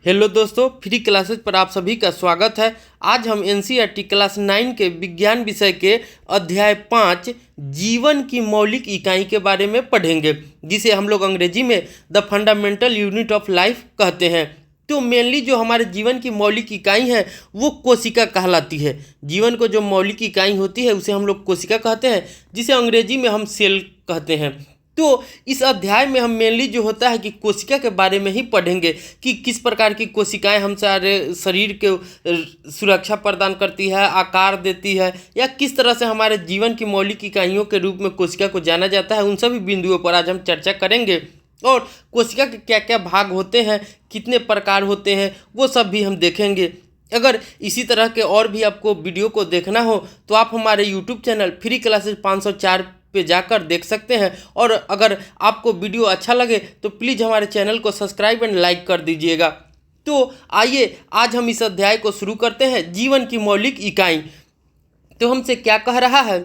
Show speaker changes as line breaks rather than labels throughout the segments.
Hello दोस्तों, free classes पर आप सभी का स्वागत है। आज हम एनसीईआरटी क्लास 9 के विज्ञान विषय के अध्याय 5 जीवन की मौलिक इकाई के बारे में पढ़ेंगे, जिसे हम लोग अंग्रेजी में the fundamental unit of life कहते हैं। तो मेनली जो हमारे जीवन की मौलिक इकाई है वो कोशिका कहलाती है। जीवन को जो मौलिक इकाई होती है उसे हम लोग कोशिका कहते हैं, जिसे अंग्रेजी में हम सेल कहते हैं। तो इस अध्याय में हम मेनली जो होता है कि कोशिका के बारे में ही पढ़ेंगे कि किस प्रकार की कोशिकाएं हम सारे शरीर के सुरक्षा प्रदान करती है, आकार देती है, या किस तरह से हमारे जीवन की मौलिक इकाइयों के रूप में कोशिका को जाना जाता है। उन सभी बिंदुओं पर आज हम चर्चा करेंगे और कोशिका के क्या क्या भाग होते हैं, कितने प्रकार होते हैं, वो सब भी हम देखेंगे। अगर इसी तरह के और भी आपको वीडियो को देखना हो तो आप हमारे यूट्यूब चैनल फ्री क्लासेज 504 पे जाकर देख सकते हैं। और अगर आपको वीडियो अच्छा लगे तो प्लीज़ हमारे चैनल को सब्सक्राइब एंड लाइक कर दीजिएगा। तो आइए आज हम इस अध्याय को शुरू करते हैं। जीवन की मौलिक इकाई तो हमसे क्या कह रहा है?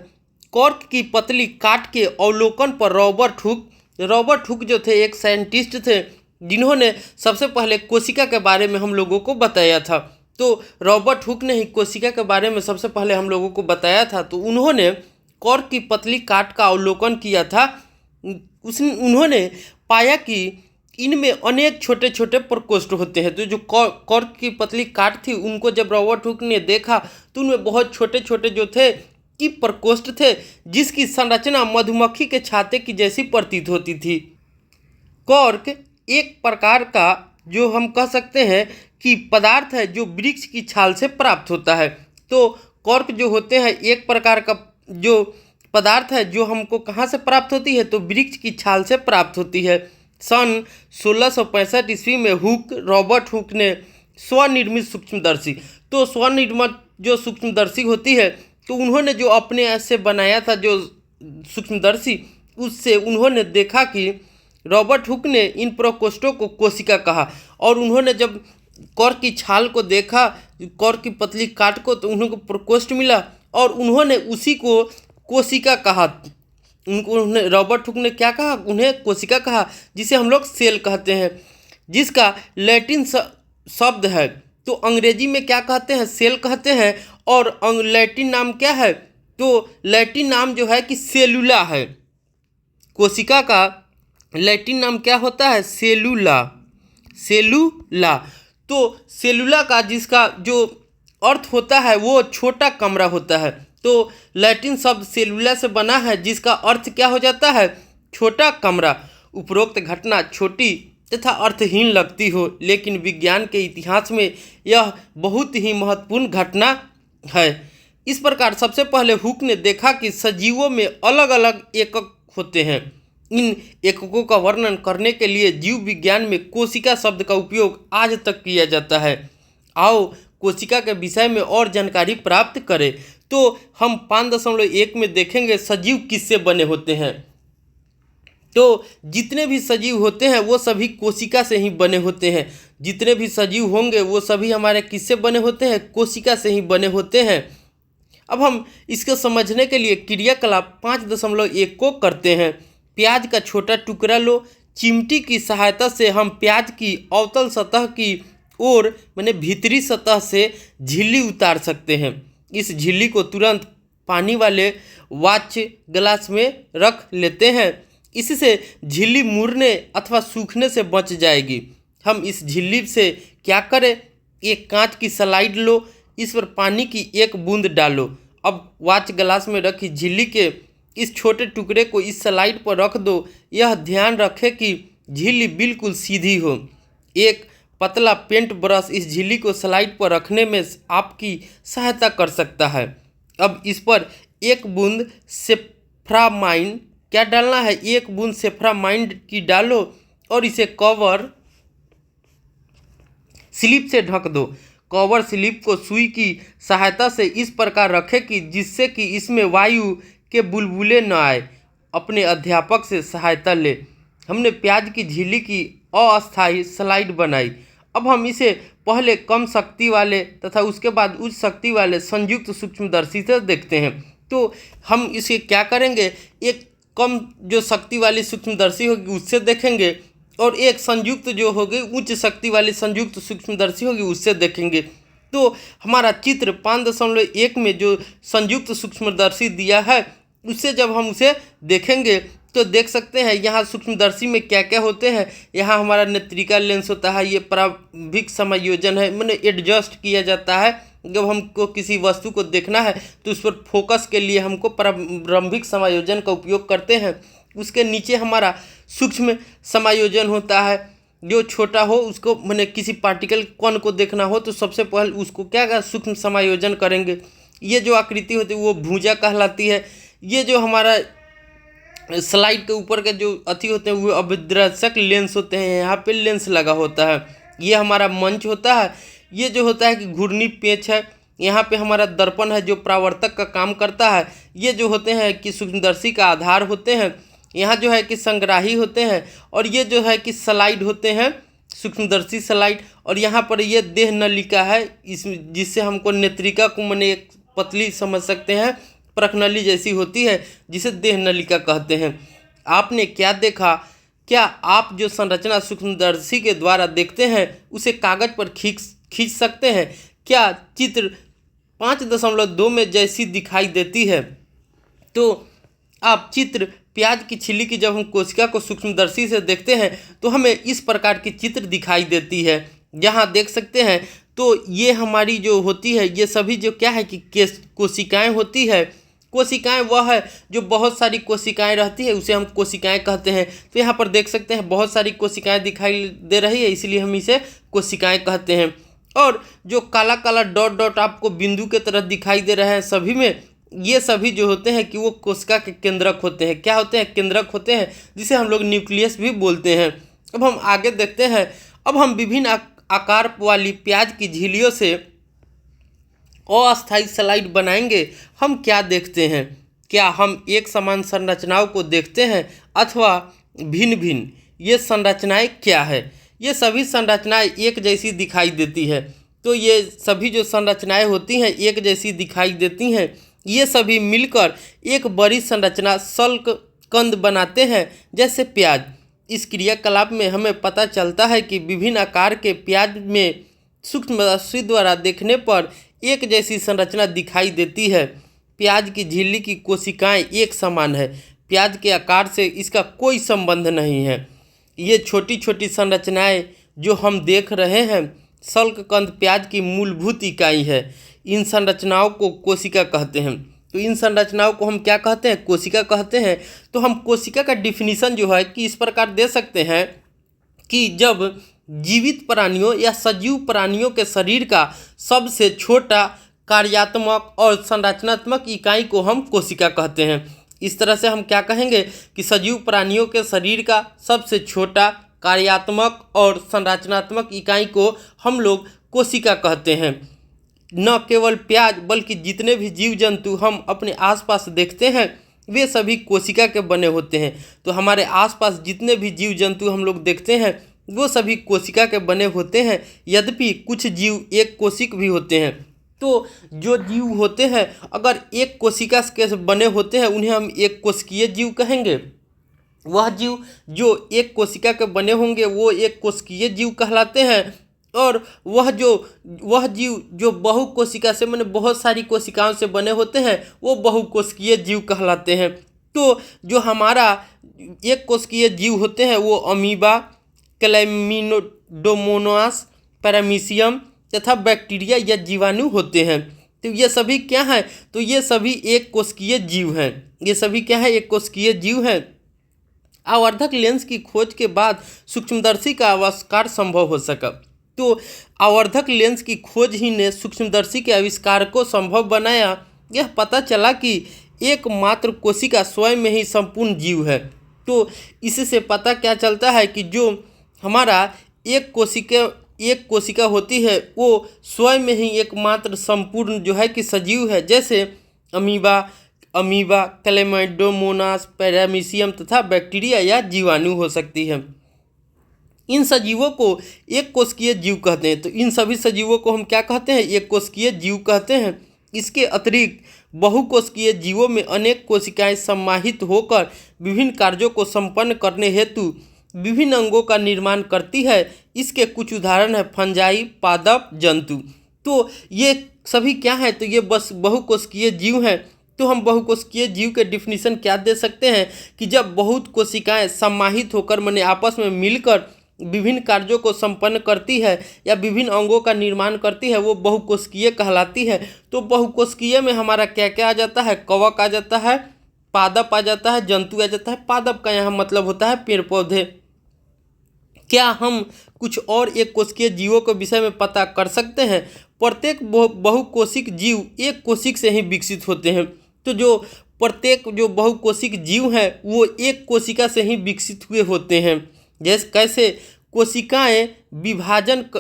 कॉर्क की पतली काट के अवलोकन पर रॉबर्ट हुक जो थे एक साइंटिस्ट थे, जिन्होंने सबसे पहले कोशिका के बारे में हम लोगों को बताया था। तो रॉबर्ट हुक ने ही कोशिका के बारे में सबसे पहले हम लोगों को बताया था। तो उन्होंने कॉर्क की पतली काट का अवलोकन किया था। उन्होंने पाया कि इनमें अनेक छोटे छोटे प्रकोष्ठ होते हैं। तो जो कॉर्क की पतली काट थी, उनको जब रॉबर्ट हुक ने देखा तो उनमें बहुत छोटे छोटे जो थे कि प्रकोष्ठ थे, जिसकी संरचना मधुमक्खी के छाते की जैसी प्रतीत होती थी। कॉर्क एक प्रकार का जो हम कह सकते हैं कि पदार्थ है जो वृक्ष की छाल से प्राप्त होता है। तो कॉर्क जो होते हैं एक प्रकार का जो पदार्थ है जो हमको कहाँ से प्राप्त होती है, तो वृक्ष की छाल से प्राप्त होती है। सन 1665 ईस्वी में रॉबर्ट हुक ने स्वनिर्मित सूक्ष्मदर्शी, तो स्वनिर्मित जो सूक्ष्मदर्शी होती है, तो उन्होंने जो अपने ऐसे बनाया था जो सूक्ष्मदर्शी, उससे उन्होंने देखा कि रॉबर्ट हुक ने इन प्रकोष्ठों को कोशिका कहा। और उन्होंने जब कॉर्क की छाल को देखा, कॉर्क की पतली काट को, तो उन्होंने प्रकोष्ठ मिला और उन्होंने उसी को कोशिका कहा। रॉबर्ट हुक ने क्या कहा? उन्हें कोशिका कहा, जिसे हम लोग सेल कहते हैं, जिसका लैटिन शब्द है। तो अंग्रेजी में क्या कहते हैं? सेल कहते हैं। और लैटिन नाम क्या है? तो लैटिन नाम जो है कि सेलुला है। कोशिका का लैटिन नाम क्या होता है? सेलुला। तो सेलुला का जिसका जो अर्थ होता है वो छोटा कमरा होता है। तो लैटिन शब्द सेलुला से बना है, जिसका अर्थ क्या हो जाता है? छोटा कमरा। उपरोक्त घटना छोटी तथा अर्थहीन लगती हो, लेकिन विज्ञान के इतिहास में यह बहुत ही महत्वपूर्ण घटना है। इस प्रकार सबसे पहले हुक ने देखा कि सजीवों में अलग अलग एकक होते हैं। इन एककों का वर्णन करने के लिए जीव विज्ञान में कोशिका शब्द का उपयोग आज तक किया जाता है। आओ कोशिका के विषय में और जानकारी प्राप्त करें। तो हम 5.1 में देखेंगे सजीव किससे बने होते हैं। तो जितने भी सजीव होते हैं वो सभी कोशिका से ही बने होते हैं। जितने भी सजीव होंगे वो सभी हमारे किससे बने होते हैं? कोशिका से ही बने होते हैं। अब हम इसको समझने के लिए क्रियाकलाप 5.1 को करते हैं। प्याज का छोटा टुकड़ा लो। चिमटी की सहायता से हम प्याज की अवतल सतह की ओर माने भीतरी सतह से झिल्ली उतार सकते हैं। इस झिल्ली को तुरंत पानी वाले वाच ग्लास में रख लेते हैं। इससे झिल्ली मुड़ने अथवा सूखने से बच जाएगी। हम इस झिल्ली से क्या करें? एक कांच की स्लाइड लो, इस पर पानी की एक बूंद डालो। अब वाच ग्लास में रखी झिल्ली के इस छोटे टुकड़े को इस स्लाइड पर रख दो। यह ध्यान रखें कि झिल्ली बिल्कुल सीधी हो। एक पतला पेंट ब्रश इस झिल्ली को स्लाइड पर रखने में आपकी सहायता कर सकता है। अब इस पर एक बूंद सेफ्रामाइन क्या डालना है? एक बूंद सेफ्रामाइन की डालो और इसे कवर स्लिप से ढक दो। कवर स्लिप को सुई की सहायता से इस प्रकार रखें कि जिससे कि इसमें वायु के बुलबुले न आए। अपने अध्यापक से सहायता ले। हमने प्याज की झिल्ली की अस्थायी स्लाइड बनाई। अब हम इसे पहले कम शक्ति वाले तथा उसके बाद उच्च शक्ति वाले संयुक्त सूक्ष्मदर्शी से देखते हैं। तो हम इसे क्या करेंगे? एक कम जो शक्ति वाली सूक्ष्मदर्शी होगी उससे देखेंगे और एक संयुक्त जो होगी उच्च शक्ति वाली संयुक्त सूक्ष्मदर्शी होगी उससे देखेंगे। तो हमारा चित्र 5.1 में जो संयुक्त सूक्ष्मदर्शी दिया है उससे जब हम उसे देखेंगे तो देख सकते हैं यहाँ सूक्ष्मदर्शी में क्या क्या होते हैं। यहाँ हमारा नेत्रिका लेंस होता है, ये प्रारंभिक समायोजन है, मैंने एडजस्ट किया जाता है जब हमको किसी वस्तु को देखना है तो उस पर फोकस के लिए हमको प्रारंभिक समायोजन का उपयोग करते हैं। उसके नीचे हमारा सूक्ष्म समायोजन होता है, जो छोटा हो उसको मैंने किसी पार्टिकल कण को देखना हो तो सबसे पहले उसको क्या सूक्ष्म समायोजन करेंगे। ये जो आकृति होती है वो भुजा कहलाती है। ये जो हमारा स्लाइड के ऊपर के जो अति होते हैं वो अभिदर्शक लेंस होते हैं, यहाँ पे लेंस लगा होता है। ये हमारा मंच होता है। ये जो होता है कि घूर्णी पेच है, यहाँ पे हमारा दर्पण है जो परावर्तक का काम करता है। ये जो होते हैं कि सूक्ष्मदर्शी का आधार होते हैं, यहाँ जो है कि संग्राही होते हैं, और ये जो है कि स्लाइड होते हैं सूक्ष्मदर्शी स्लाइड। और यहाँ पर ये देह नलिका है इस जिससे हमको नेत्रिका को मैंने एक पतली समझ सकते हैं, प्रखनली जैसी होती है जिसे देह नलिका कहते हैं। आपने क्या देखा? क्या आप जो संरचना सूक्ष्मदर्शी के द्वारा देखते हैं उसे कागज पर खींच सकते हैं? क्या चित्र 5.2 में जैसी दिखाई देती है? तो आप चित्र प्याज की छिली की जब हम कोशिका को सूक्ष्मदर्शी से देखते हैं तो हमें इस प्रकार की चित्र दिखाई देती है। जहाँ देख सकते हैं तो ये हमारी जो होती है ये सभी जो क्या है कि कोशिकाएं होती है। कोशिकाएं वह है जो बहुत सारी कोशिकाएं रहती है उसे हम कोशिकाएं कहते हैं। तो यहाँ पर देख सकते हैं बहुत सारी कोशिकाएं दिखाई दे रही है, इसलिए हम इसे कोशिकाएं कहते हैं। और जो काला काला डॉट डॉट आपको बिंदु के तरह दिखाई दे रहे हैं सभी में, ये सभी जो होते हैं कि वो कोशिका के केंद्रक होते हैं। क्या होते हैं? केंद्रक होते हैं, जिसे हम लोग न्यूक्लियस भी बोलते हैं। अब हम आगे देखते हैं। अब हम विभिन्न आकार वाली प्याज की झिल्लियों से अस्थायी स्लाइड बनाएंगे। हम क्या देखते हैं? क्या हम एक समान संरचनाओं को देखते हैं अथवा भिन्न भिन्न? ये संरचनाएं क्या है? ये सभी संरचनाएं एक जैसी दिखाई देती है। तो ये सभी जो संरचनाएं होती हैं एक जैसी दिखाई देती हैं। ये सभी मिलकर एक बड़ी संरचना शल्क कंद बनाते हैं, जैसे प्याज। इस क्रियाकलाप में हमें पता चलता है कि विभिन्न आकार के प्याज में सूक्ष्मदर्शी द्वारा देखने पर एक जैसी संरचना दिखाई देती है। प्याज की झिल्ली की कोशिकाएं एक समान है। प्याज के आकार से इसका कोई संबंध नहीं है। ये छोटी छोटी संरचनाएं जो हम देख रहे हैं शल्क कंद प्याज की मूलभूत इकाई है। इन संरचनाओं को कोशिका कहते हैं। तो इन संरचनाओं को हम क्या कहते हैं? कोशिका कहते हैं। तो हम कोशिका का डिफिनीशन जो है कि इस प्रकार दे सकते हैं कि जब जीवित प्राणियों या सजीव प्राणियों के शरीर का सबसे छोटा कार्यात्मक और संरचनात्मक इकाई को हम कोशिका कहते हैं। इस तरह से हम क्या कहेंगे कि सजीव प्राणियों के शरीर का सबसे छोटा कार्यात्मक और संरचनात्मक इकाई को हम लोग कोशिका कहते हैं। न केवल प्याज बल्कि जितने भी जीव जंतु हम अपने आसपास देखते हैं वे सभी कोशिका के बने होते हैं। तो हमारे आसपास जितने भी जीव जंतु हम लोग देखते हैं वो सभी कोशिका के बने होते हैं। यद्यपि कुछ जीव एक कोशिक भी होते हैं। तो जो जीव होते हैं अगर एक कोशिका के बने होते हैं उन्हें हम एक कोशिकीय जीव कहेंगे। वह जीव जो एक कोशिका के बने होंगे वो एक कोशिकीय जीव कहलाते हैं। और वह जीव जो बहुकोशिका से माने बहुत सारी कोशिकाओं से बने होते हैं वो बहुकोशिकीय जीव कहलाते हैं। तो जो हमारा एक कोशिकीय जीव होते हैं वो अमीबा, क्लैमिडोमोनास, पैरामीशियम तथा बैक्टीरिया या जीवाणु होते हैं। तो ये सभी क्या हैं? तो ये सभी एक कोशिकीय जीव हैं। ये सभी क्या है? एक कोशिकीय जीव हैं। आवर्धक लेंस की खोज के बाद सूक्ष्मदर्शी का आविष्कार संभव हो सका। तो आवर्धक लेंस की खोज ही ने सूक्ष्मदर्शी के आविष्कार को संभव बनाया। यह पता चला कि एकमात्र कोशिका स्वयं में ही संपूर्ण जीव है। तो इससे पता क्या चलता है कि जो हमारा एक कोशिका होती है वो स्वयं में ही एकमात्र संपूर्ण जो है कि सजीव है। जैसे अमीबा, क्लैमिडोमोनास, पैरामीशियम तथा बैक्टीरिया या जीवाणु हो सकती है। इन सजीवों को एक कोशिकीय जीव कहते हैं। तो इन सभी सजीवों को हम क्या कहते हैं? एक कोशिकीय जीव कहते हैं। इसके अतिरिक्त बहुकोशिकीय जीवों में अनेक कोशिकाएं समाहित होकर विभिन्न कार्यों को संपन्न करने हेतु विभिन्न अंगों का निर्माण करती है। इसके कुछ उदाहरण है फंजाई, पादप, जंतु। तो ये सभी क्या है, तो ये बस बहुकोशिकीय जीव हैं। तो हम बहुकोशिकीय जीव के डिफिनीशन क्या दे सकते हैं कि जब बहुत कोशिकाएं समाहित होकर माने आपस में मिलकर विभिन्न कार्यों को संपन्न करती है या विभिन्न अंगों का निर्माण करती है, वो बहुकोशिकीय कहलाती है। तो बहुकोशिकीय में हमारा क्या क्या आ जाता है, कवक आ जाता है, पादप आ जाता है, जंतु आ जाता है। पादप का यहाँ मतलब होता है पेड़ पौधे। क्या हम कुछ और एक कोशिकीय जीवों के विषय में पता कर सकते हैं? प्रत्येक बहुकोशिक जीव एक कोशिक से ही विकसित होते हैं। तो जो प्रत्येक जो बहुकोशिक जीव हैं वो एक कोशिका से ही विकसित हुए होते हैं। जैसे कैसे कोशिकाएं विभाजित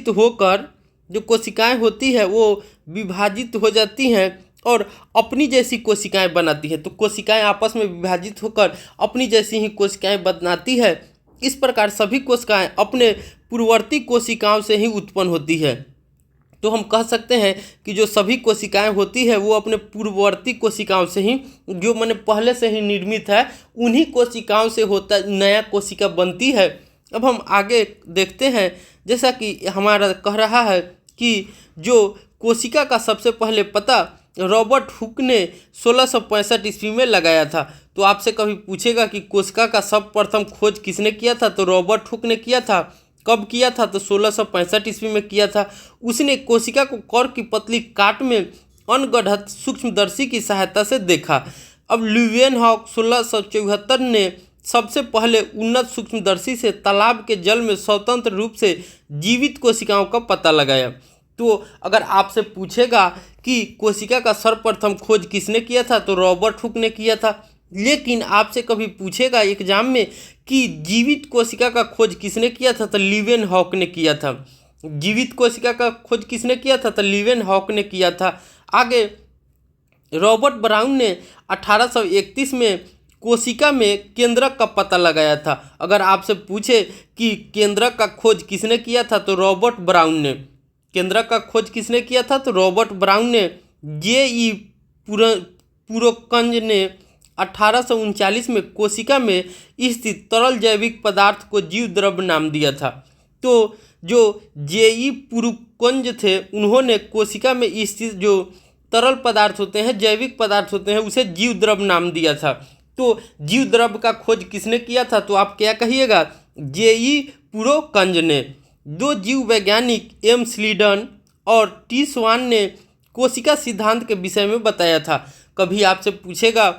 होकर जो कोशिकाएं होती है वो विभाजित हो जाती हैं और अपनी जैसी कोशिकाएं बनाती हैं। तो कोशिकाएं आपस में विभाजित होकर अपनी जैसी ही कोशिकाएं बनाती है। इस प्रकार सभी कोशिकाएं अपने पूर्ववर्ती कोशिकाओं से ही उत्पन्न होती है। तो हम कह सकते हैं कि जो सभी कोशिकाएं होती है वो अपने पूर्ववर्ती कोशिकाओं से ही, जो मैंने पहले से ही निर्मित है, उन्हीं कोशिकाओं से होता नया कोशिका बनती है। अब हम आगे देखते हैं, जैसा कि हमारा कह रहा है कि जो कोशिका का सबसे पहले पता रॉबर्ट हुक ने 1665 ईस्वी में लगाया था। तो आपसे कभी पूछेगा कि कोशिका का सर्वप्रथम खोज किसने किया था, तो रॉबर्ट हुक ने किया था। कब किया था, तो 1665 ईस्वी में किया था। उसने कोशिका को कॉर्क की पतली काट में अनगढ़त सूक्ष्मदर्शी की सहायता से देखा। अब ल्यूवेनहॉक 1674 ने सबसे पहले उन्नत सूक्ष्मदर्शी से तालाब के जल में स्वतंत्र रूप से जीवित कोशिकाओं का पता लगाया। तो अगर आपसे पूछेगा कि कोशिका का सर्वप्रथम खोज किसने किया था, तो रॉबर्ट हुक ने किया था। लेकिन आपसे कभी पूछेगा एग्जाम में कि जीवित कोशिका का खोज किसने किया था, तो लीवेनहॉक ने किया था। जीवित कोशिका का खोज किसने किया था, तो लीवेनहॉक ने किया था। आगे रॉबर्ट ब्राउन ने 1831 में कोशिका में केंद्रक का पता लगाया था। अगर आपसे पूछे कि केंद्रक का खोज किसने किया था, तो रॉबर्ट ब्राउन ने। केंद्रक का खोज किसने किया था, तो रॉबर्ट ब्राउन ने। जे.ई. पुरोकंज ने 1839 में कोशिका में स्थित तरल जैविक पदार्थ को जीव द्रव्य नाम दिया था। तो जो जे.ई. पुरोकंज थे, उन्होंने कोशिका में स्थित जो तरल पदार्थ होते हैं, जैविक पदार्थ होते हैं, उसे जीव द्रव्य नाम दिया था। तो जीव द्रव्य का खोज किसने किया था, तो आप क्या कहिएगा, जे.ई. पुरोकंज ने। दो जीव वैज्ञानिक एम स्लीडन और टी स्वान ने कोशिका सिद्धांत के विषय में बताया था। कभी आपसे पूछेगा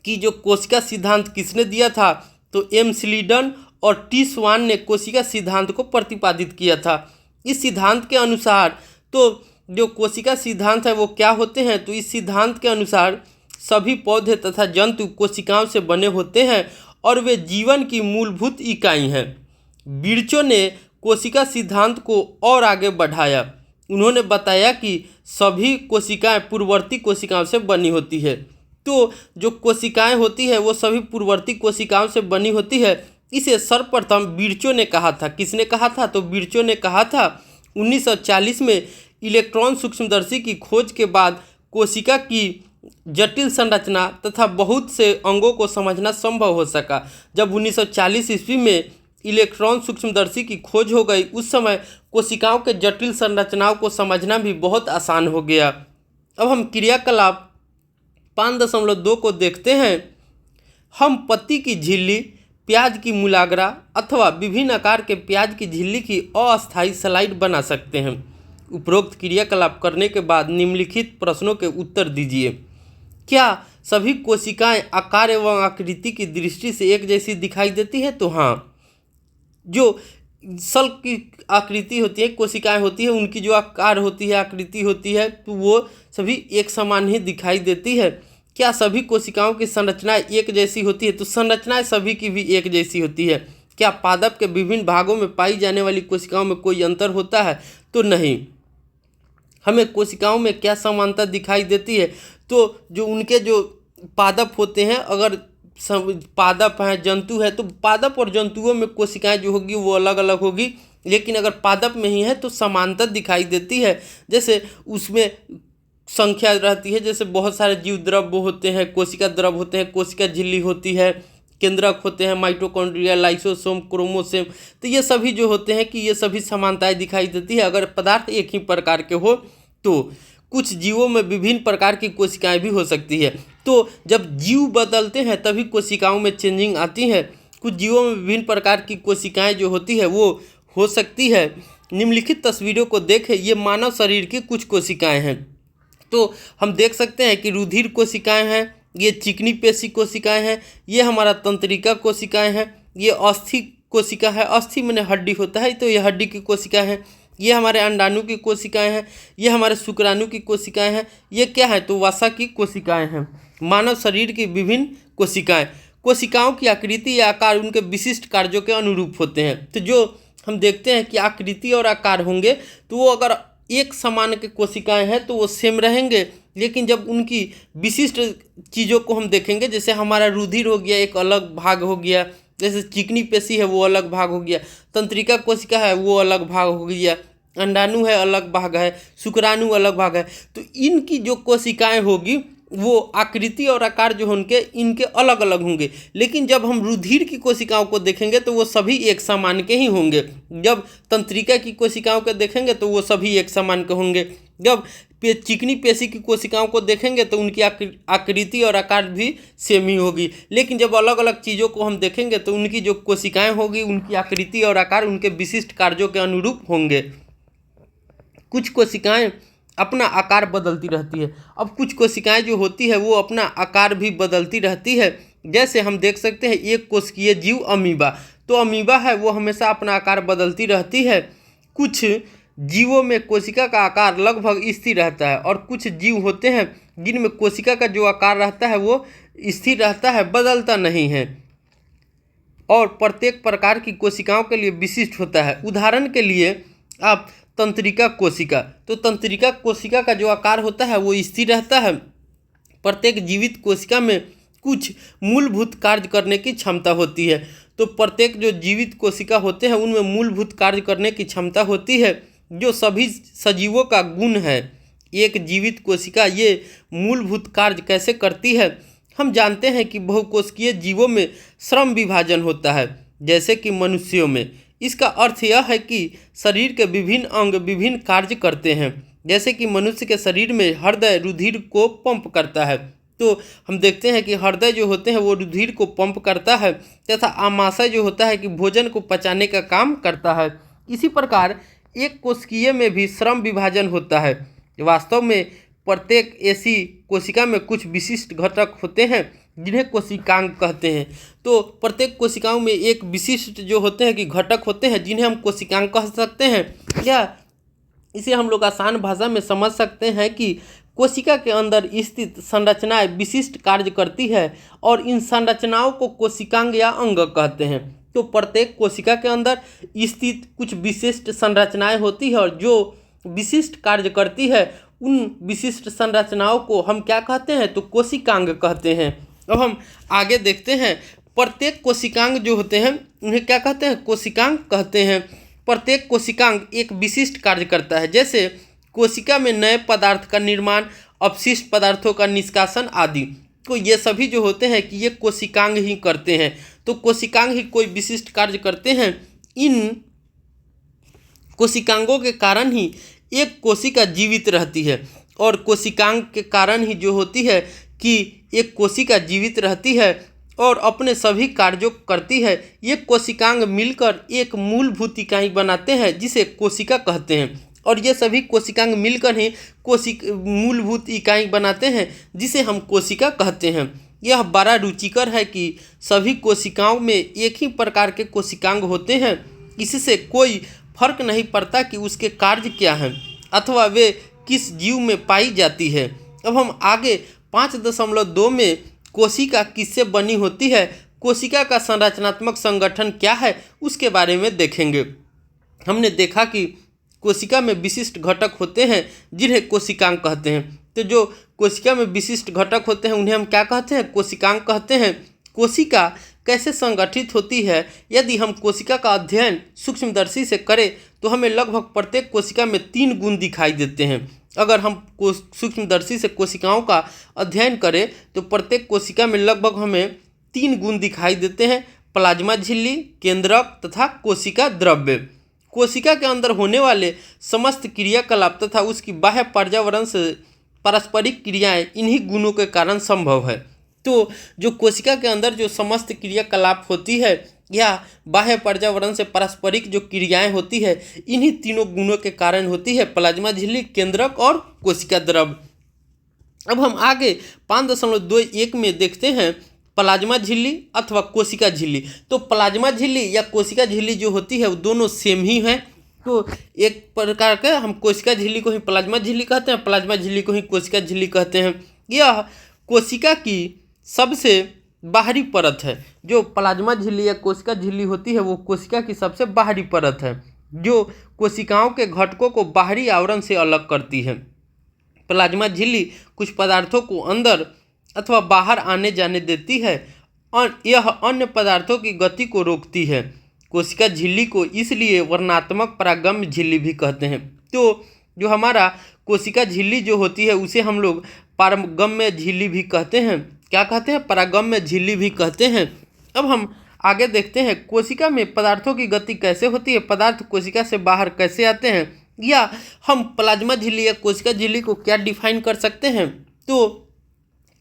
कि जो कोशिका सिद्धांत किसने दिया था, तो एम स्लीडन और टी स्वान ने कोशिका सिद्धांत को प्रतिपादित किया था। इस सिद्धांत के अनुसार तो जो कोशिका सिद्धांत है वो क्या होते हैं, तो इस सिद्धांत के अनुसार सभी पौधे तथा जंतु कोशिकाओं से बने होते हैं और वे जीवन की मूलभूत इकाई हैं। बिर्चो ने कोशिका सिद्धांत को और आगे बढ़ाया। उन्होंने बताया कि सभी कोशिकाएं पूर्ववर्ती कोशिकाओं से बनी होती है। तो जो कोशिकाएं होती है वो सभी पूर्ववर्ती कोशिकाओं से बनी होती है। इसे सर्वप्रथम बिर्चो ने कहा था। किसने कहा था, तो बिर्चो ने कहा था। 1940 में इलेक्ट्रॉन सूक्ष्मदर्शी की खोज के बाद कोशिका की जटिल संरचना तथा बहुत से अंगों को समझना संभव हो सका। जब 1940 ईस्वी में इलेक्ट्रॉन सूक्ष्मदर्शी की खोज हो गई, उस समय कोशिकाओं के जटिल संरचनाओं को समझना भी बहुत आसान हो गया। अब हम क्रियाकलाप 5.2 को देखते हैं। हम पत्ती की झिल्ली, प्याज की मुलागरा अथवा विभिन्न आकार के प्याज की झिल्ली की अस्थायी स्लाइड बना सकते हैं। उपरोक्त क्रियाकलाप करने के बाद निम्नलिखित प्रश्नों के उत्तर दीजिए। क्या सभी कोशिकाएं आकार एवं आकृति की दृष्टि से एक जैसी दिखाई देती है, तो हाँ। जो सल की आकृति होती है, कोशिकाएं होती है, उनकी जो आकार होती है, आकृति होती है, तो वो सभी एक समान ही दिखाई देती है। क्या सभी कोशिकाओं की संरचनाएं एक जैसी होती है, तो संरचनाएं सभी की भी एक जैसी होती है। क्या पादप के विभिन्न भागों में पाई जाने वाली कोशिकाओं में कोई अंतर होता है, तो नहीं। हमें कोशिकाओं में क्या समानता दिखाई देती है, तो जो उनके जो पादप होते हैं, अगर पादप है, जंतु है, तो पादप और जंतुओं में कोशिकाएं जो होगी वो अलग अलग होगी। लेकिन अगर पादप में ही है तो समानता दिखाई देती है। जैसे उसमें संख्या रहती है, जैसे बहुत सारे जीव द्रव्य होते हैं, कोशिका द्रव्य होते हैं, कोशिका झिल्ली होती है, केंद्रक होते हैं, माइटोकॉन्ड्रिया, लाइसोसोम, क्रोमोसोम। तो ये सभी जो होते हैं कि ये सभी समानताएं दिखाई देती है। अगर पदार्थ एक ही प्रकार के हो तो कुछ जीवों में विभिन्न प्रकार की कोशिकाएं भी हो सकती है। तो जब जीव बदलते हैं तभी कोशिकाओं में चेंजिंग आती है। कुछ जीवों में विभिन्न प्रकार की कोशिकाएं जो होती है वो हो सकती है। निम्नलिखित तस्वीरों को देखें, ये मानव शरीर की कुछ कोशिकाएं हैं। तो हम देख सकते हैं कि रुधिर कोशिकाएं हैं, ये चिकनी पेशी कोशिकाएं हैं, ये हमारा तंत्रिका कोशिकाएं हैं, ये अस्थि कोशिका है, अस्थि माने हड्डी होता है तो ये हड्डी की कोशिकाएं हैं, ये हमारे अंडाणु की कोशिकाएं हैं, ये हमारे शुक्राणु की कोशिकाएं हैं, ये क्या है तो वसा की कोशिकाएं हैं। मानव शरीर की विभिन्न कोशिकाएं, कोशिकाओं की आकृति या आकार उनके विशिष्ट कार्यों के अनुरूप होते हैं। तो जो हम देखते हैं कि आकृति और आकार होंगे तो वो अगर एक समान के कोशिकाएं हैं तो वो सेम रहेंगे, लेकिन जब उनकी विशिष्ट चीज़ों को हम देखेंगे, जैसे हमारा रुधिर हो गया एक अलग भाग हो गया, जैसे चिकनी पेशी है वो अलग भाग हो गया, तंत्रिका कोशिका है वो अलग भाग हो गया, अंडाणु है अलग भाग है, शुक्राणु अलग भाग है। तो इनकी जो कोशिकाएं होगी वो आकृति और आकार जो होंगे इनके अलग अलग होंगे। लेकिन जब हम रुधिर की कोशिकाओं को देखेंगे तो वो सभी एक समान के ही होंगे। जब तंत्रिका की कोशिकाओं को देखेंगे तो वो सभी एक समान के होंगे। जब चिकनी पेशी की कोशिकाओं को देखेंगे तो उनकी आकृति और आकार भी सेम ही होगी। लेकिन जब अलग अलग चीज़ों को हम देखेंगे तो उनकी जो कोशिकाएं होगी उनकी आकृति और आकार उनके विशिष्ट कार्यों के अनुरूप होंगे। कुछ कोशिकाएं अपना आकार बदलती रहती है। अब कुछ कोशिकाएं जो होती है वो अपना आकार भी बदलती रहती है। जैसे हम देख सकते हैं एक कोशिकीय जीव अमीबा, तो अमीबा है वो हमेशा अपना आकार बदलती रहती है। कुछ जीवों में कोशिका का आकार लगभग स्थिर रहता है और कुछ जीव होते हैं जिनमें कोशिका का जो आकार रहता है वो स्थिर रहता है, बदलता नहीं है और प्रत्येक प्रकार की कोशिकाओं के लिए विशिष्ट होता है। उदाहरण के लिए आप तंत्रिका कोशिका, तो तंत्रिका कोशिका का जो आकार होता है वो स्थिर रहता है। प्रत्येक जीवित कोशिका में कुछ मूलभूत कार्य करने की क्षमता होती है। तो प्रत्येक जो जीवित कोशिका होते हैं उनमें मूलभूत कार्य करने की क्षमता होती है जो सभी सजीवों का गुण है। एक जीवित कोशिका ये मूलभूत कार्य कैसे करती है? हम जानते हैं कि बहुकोशिकीय जीवों में श्रम विभाजन होता है जैसे कि मनुष्यों में। इसका अर्थ यह है कि शरीर के विभिन्न अंग विभिन्न कार्य करते हैं। जैसे कि मनुष्य के शरीर में हृदय रुधिर को पंप करता है, तो हम देखते हैं कि हृदय जो होते हैं वो रुधिर को पंप करता है, तथा आमाशय जो होता है कि भोजन को पचाने का काम करता है। इसी प्रकार एक कोशिकीय में भी श्रम विभाजन होता है। वास्तव में प्रत्येक ऐसी कोशिका में कुछ विशिष्ट घटक होते हैं जिन्हें कोशिकांग कहते हैं। तो प्रत्येक कोशिकाओं में एक विशिष्ट जो होते हैं कि घटक होते हैं जिन्हें हम कोशिकांग कह सकते हैं, या इसे हम लोग आसान भाषा में समझ सकते हैं कि कोशिका के अंदर स्थित संरचनाएं विशिष्ट कार्य करती है और इन संरचनाओं को कोशिकांग या अंग कहते हैं। तो प्रत्येक कोशिका के अंदर स्थित कुछ विशिष्ट संरचनाएं होती है और जो विशिष्ट कार्य करती है उन विशिष्ट संरचनाओं को हम क्या कहते हैं तो कोशिकांग कहते हैं। अब हम आगे देखते हैं, प्रत्येक कोशिकांग जो होते हैं उन्हें क्या कहते हैं कोशिकांग कहते हैं। प्रत्येक कोशिकांग एक विशिष्ट कार्य करता है, जैसे कोशिका में नए पदार्थ का निर्माण, अपशिष्ट पदार्थों का निष्कासन आदि। तो ये सभी जो होते हैं कि ये कोशिकांग ही करते हैं। तो कोशिकांग ही कोई विशिष्ट कार्य करते हैं। इन कोशिकांगों के कारण ही एक कोशिका जीवित रहती है और कोशिकांग के कारण ही जो होती है कि एक कोशिका जीवित रहती है और अपने सभी कार्यों करती है। ये कोशिकांग मिलकर एक मूलभूत इकाई बनाते हैं जिसे कोशिका कहते हैं और ये सभी कोशिकांग मिलकर ही मूलभूत इकाई बनाते हैं जिसे हम कोशिका कहते हैं। यह बड़ा रुचिकर है कि सभी कोशिकाओं में एक ही प्रकार के कोशिकांग होते हैं। इससे कोई फर्क नहीं पड़ता कि उसके कार्य क्या हैं अथवा वे किस जीव में पाई जाती है। अब हम आगे 5.2 में कोशिका किससे बनी होती है, कोशिका का संरचनात्मक संगठन क्या है उसके बारे में देखेंगे। हमने देखा कि कोशिका में विशिष्ट घटक होते हैं जिन्हें कोशिकांग कहते हैं। तो जो कोशिका में विशिष्ट घटक होते हैं उन्हें हम क्या कहते हैं कोशिकांग कहते हैं। कोशिका कैसे संगठित होती है, यदि हम कोशिका का अध्ययन सूक्ष्मदर्शी से करें तो हमें लगभग प्रत्येक कोशिका में 3 गुण दिखाई देते हैं। अगर हम सूक्ष्मदर्शी से कोशिकाओं का अध्ययन करें तो प्रत्येक कोशिका में लगभग हमें तीन गुण दिखाई देते हैं: प्लाज्मा झिल्ली, केंद्रक तथा कोशिका द्रव्य। कोशिका के अंदर होने वाले समस्त क्रियाकलाप तथा उसकी बाह्य पर्यावरण से पारस्परिक क्रियाएं इन्हीं गुणों के कारण संभव है। तो जो कोशिका के अंदर जो समस्त क्रियाकलाप होती है या बाह्य पर्यावरण से पारस्परिक जो क्रियाएं होती है, इन्हीं तीनों गुणों के कारण होती है: प्लाज्मा झिल्ली, केंद्रक और कोशिका द्रव्य। अब हम आगे 5.21 में देखते हैं प्लाज्मा झिल्ली अथवा कोशिका झिल्ली। तो प्लाज्मा झिल्ली या कोशिका झिल्ली जो होती है वो दोनों सेम ही हैं। तो एक प्रकार के हम कोशिका झिल्ली को ही प्लाज्मा झिल्ली कहते हैं, प्लाज्मा झिल्ली को ही कोशिका झिल्ली कहते हैं। यह कोशिका की सबसे बाहरी परत है। जो प्लाज्मा झिल्ली या कोशिका झिल्ली होती है वो कोशिका की सबसे बाहरी परत है, जो कोशिकाओं के घटकों को बाहरी आवरण से अलग करती है। प्लाज्मा झिल्ली कुछ पदार्थों को अंदर अथवा बाहर आने जाने देती है और यह अन्य पदार्थों की गति को रोकती है। कोशिका झिल्ली को इसलिए वर्णात्मक परागम्य झिल्ली भी कहते हैं। तो जो हमारा कोशिका झिल्ली जो होती है उसे हम लोग पारगम्य झिल्ली भी कहते हैं। क्या कहते हैं? परागम्य झिल्ली भी कहते हैं। अब हम आगे देखते हैं कोशिका में पदार्थों की गति कैसे होती है, पदार्थ कोशिका से बाहर कैसे आते हैं, या हम प्लाज्मा झिल्ली या कोशिका झिल्ली को क्या डिफाइन कर सकते हैं। तो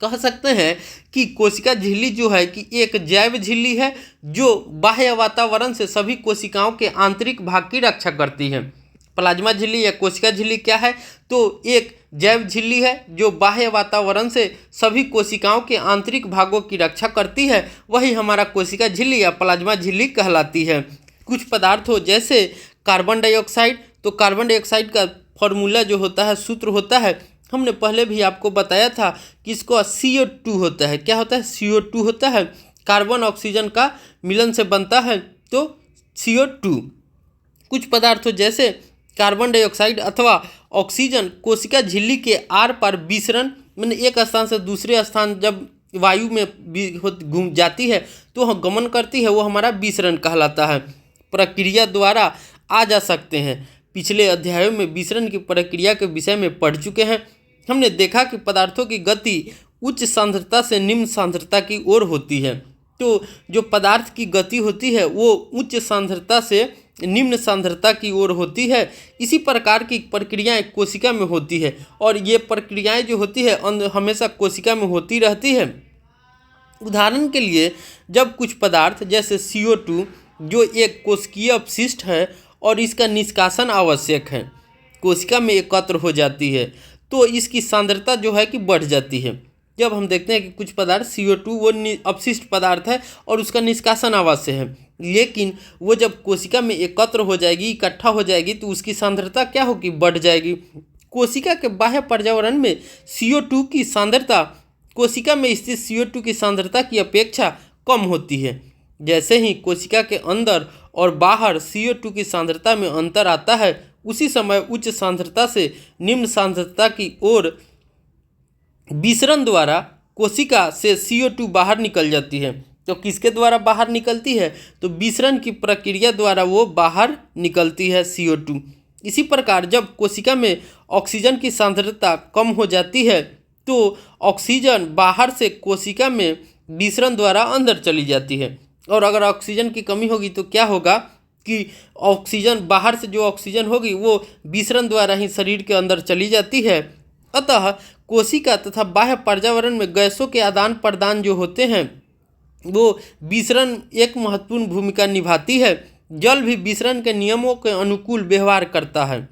कह सकते हैं कि कोशिका झिल्ली जो है कि एक जैव झिल्ली है जो बाह्य वातावरण से सभी कोशिकाओं के आंतरिक भाग की रक्षा करती है। प्लाज्मा झिल्ली या कोशिका झिल्ली क्या है? तो एक जैव झिल्ली है जो बाह्य वातावरण से सभी कोशिकाओं के आंतरिक भागों की रक्षा करती है। वही हमारा कोशिका झिल्ली या प्लाज्मा झिल्ली कहलाती है। कुछ पदार्थों जैसे कार्बन डाइऑक्साइड, तो कार्बन डाइऑक्साइड का फॉर्मूला जो होता है, सूत्र होता है, हमने पहले भी आपको बताया था कि इसको CO2 होता है। क्या होता है? CO2 होता है। कार्बन ऑक्सीजन का मिलन से बनता है, तो CO2। कुछ पदार्थों जैसे कार्बन डाइऑक्साइड अथवा ऑक्सीजन कोशिका झिल्ली के आर पार विसरण, मैंने एक स्थान से दूसरे स्थान जब वायु में घूम जाती है तो गमन करती है, वो हमारा विसरण कहलाता है। प्रक्रिया द्वारा आ जा सकते हैं। पिछले अध्यायों में विसरण की प्रक्रिया के विषय में पढ़ चुके हैं। हमने देखा कि पदार्थों की गति उच्च सांद्रता से निम्न सांद्रता की ओर होती है। तो जो पदार्थ की गति होती है वो उच्च सांद्रता से निम्न सांद्रता की ओर होती है। इसी प्रकार की प्रक्रियाएं कोशिका में होती है और ये प्रक्रियाएं जो होती है हमेशा कोशिका में होती रहती है। उदाहरण के लिए जब कुछ पदार्थ जैसे CO2 जो एक कोशिकीय अपशिष्ट है और इसका निष्कासन आवश्यक है, कोशिका में एकत्र हो जाती है तो इसकी सांद्रता जो है कि बढ़ जाती है। जब हम देखते हैं कि कुछ पदार्थ CO2 वो अपशिष्ट पदार्थ है और उसका निष्कासन आवश्यक है, लेकिन वो जब कोशिका में एकत्र हो जाएगी, इकट्ठा हो जाएगी, तो उसकी सांद्रता क्या होगी? बढ़ जाएगी। कोशिका के बाह्य पर्यावरण में CO2 की सांद्रता कोशिका में स्थित CO2 की सांद्रता की अपेक्षा कम होती है। जैसे ही कोशिका के अंदर और बाहर CO2 की सांद्रता में अंतर आता है, उसी समय उच्च सांद्रता से निम्न सांद्रता की ओर विसरण द्वारा कोशिका से CO2 बाहर निकल जाती है। तो किसके द्वारा बाहर निकलती है? तो विसरण की प्रक्रिया द्वारा वो बाहर निकलती है CO2। इसी प्रकार जब कोशिका में ऑक्सीजन की सांद्रता कम हो जाती है तो ऑक्सीजन बाहर से कोशिका में विसरण द्वारा अंदर चली जाती है। और अगर ऑक्सीजन की कमी होगी तो क्या होगा कि ऑक्सीजन बाहर से जो ऑक्सीजन होगी वो विसरण द्वारा ही शरीर के अंदर चली जाती है। अतः कोशिका तथा बाह्य पर्यावरण में गैसों के आदान प्रदान जो होते हैं वो विसरण एक महत्वपूर्ण भूमिका निभाती है। जल भी विसरण के नियमों के अनुकूल व्यवहार करता है।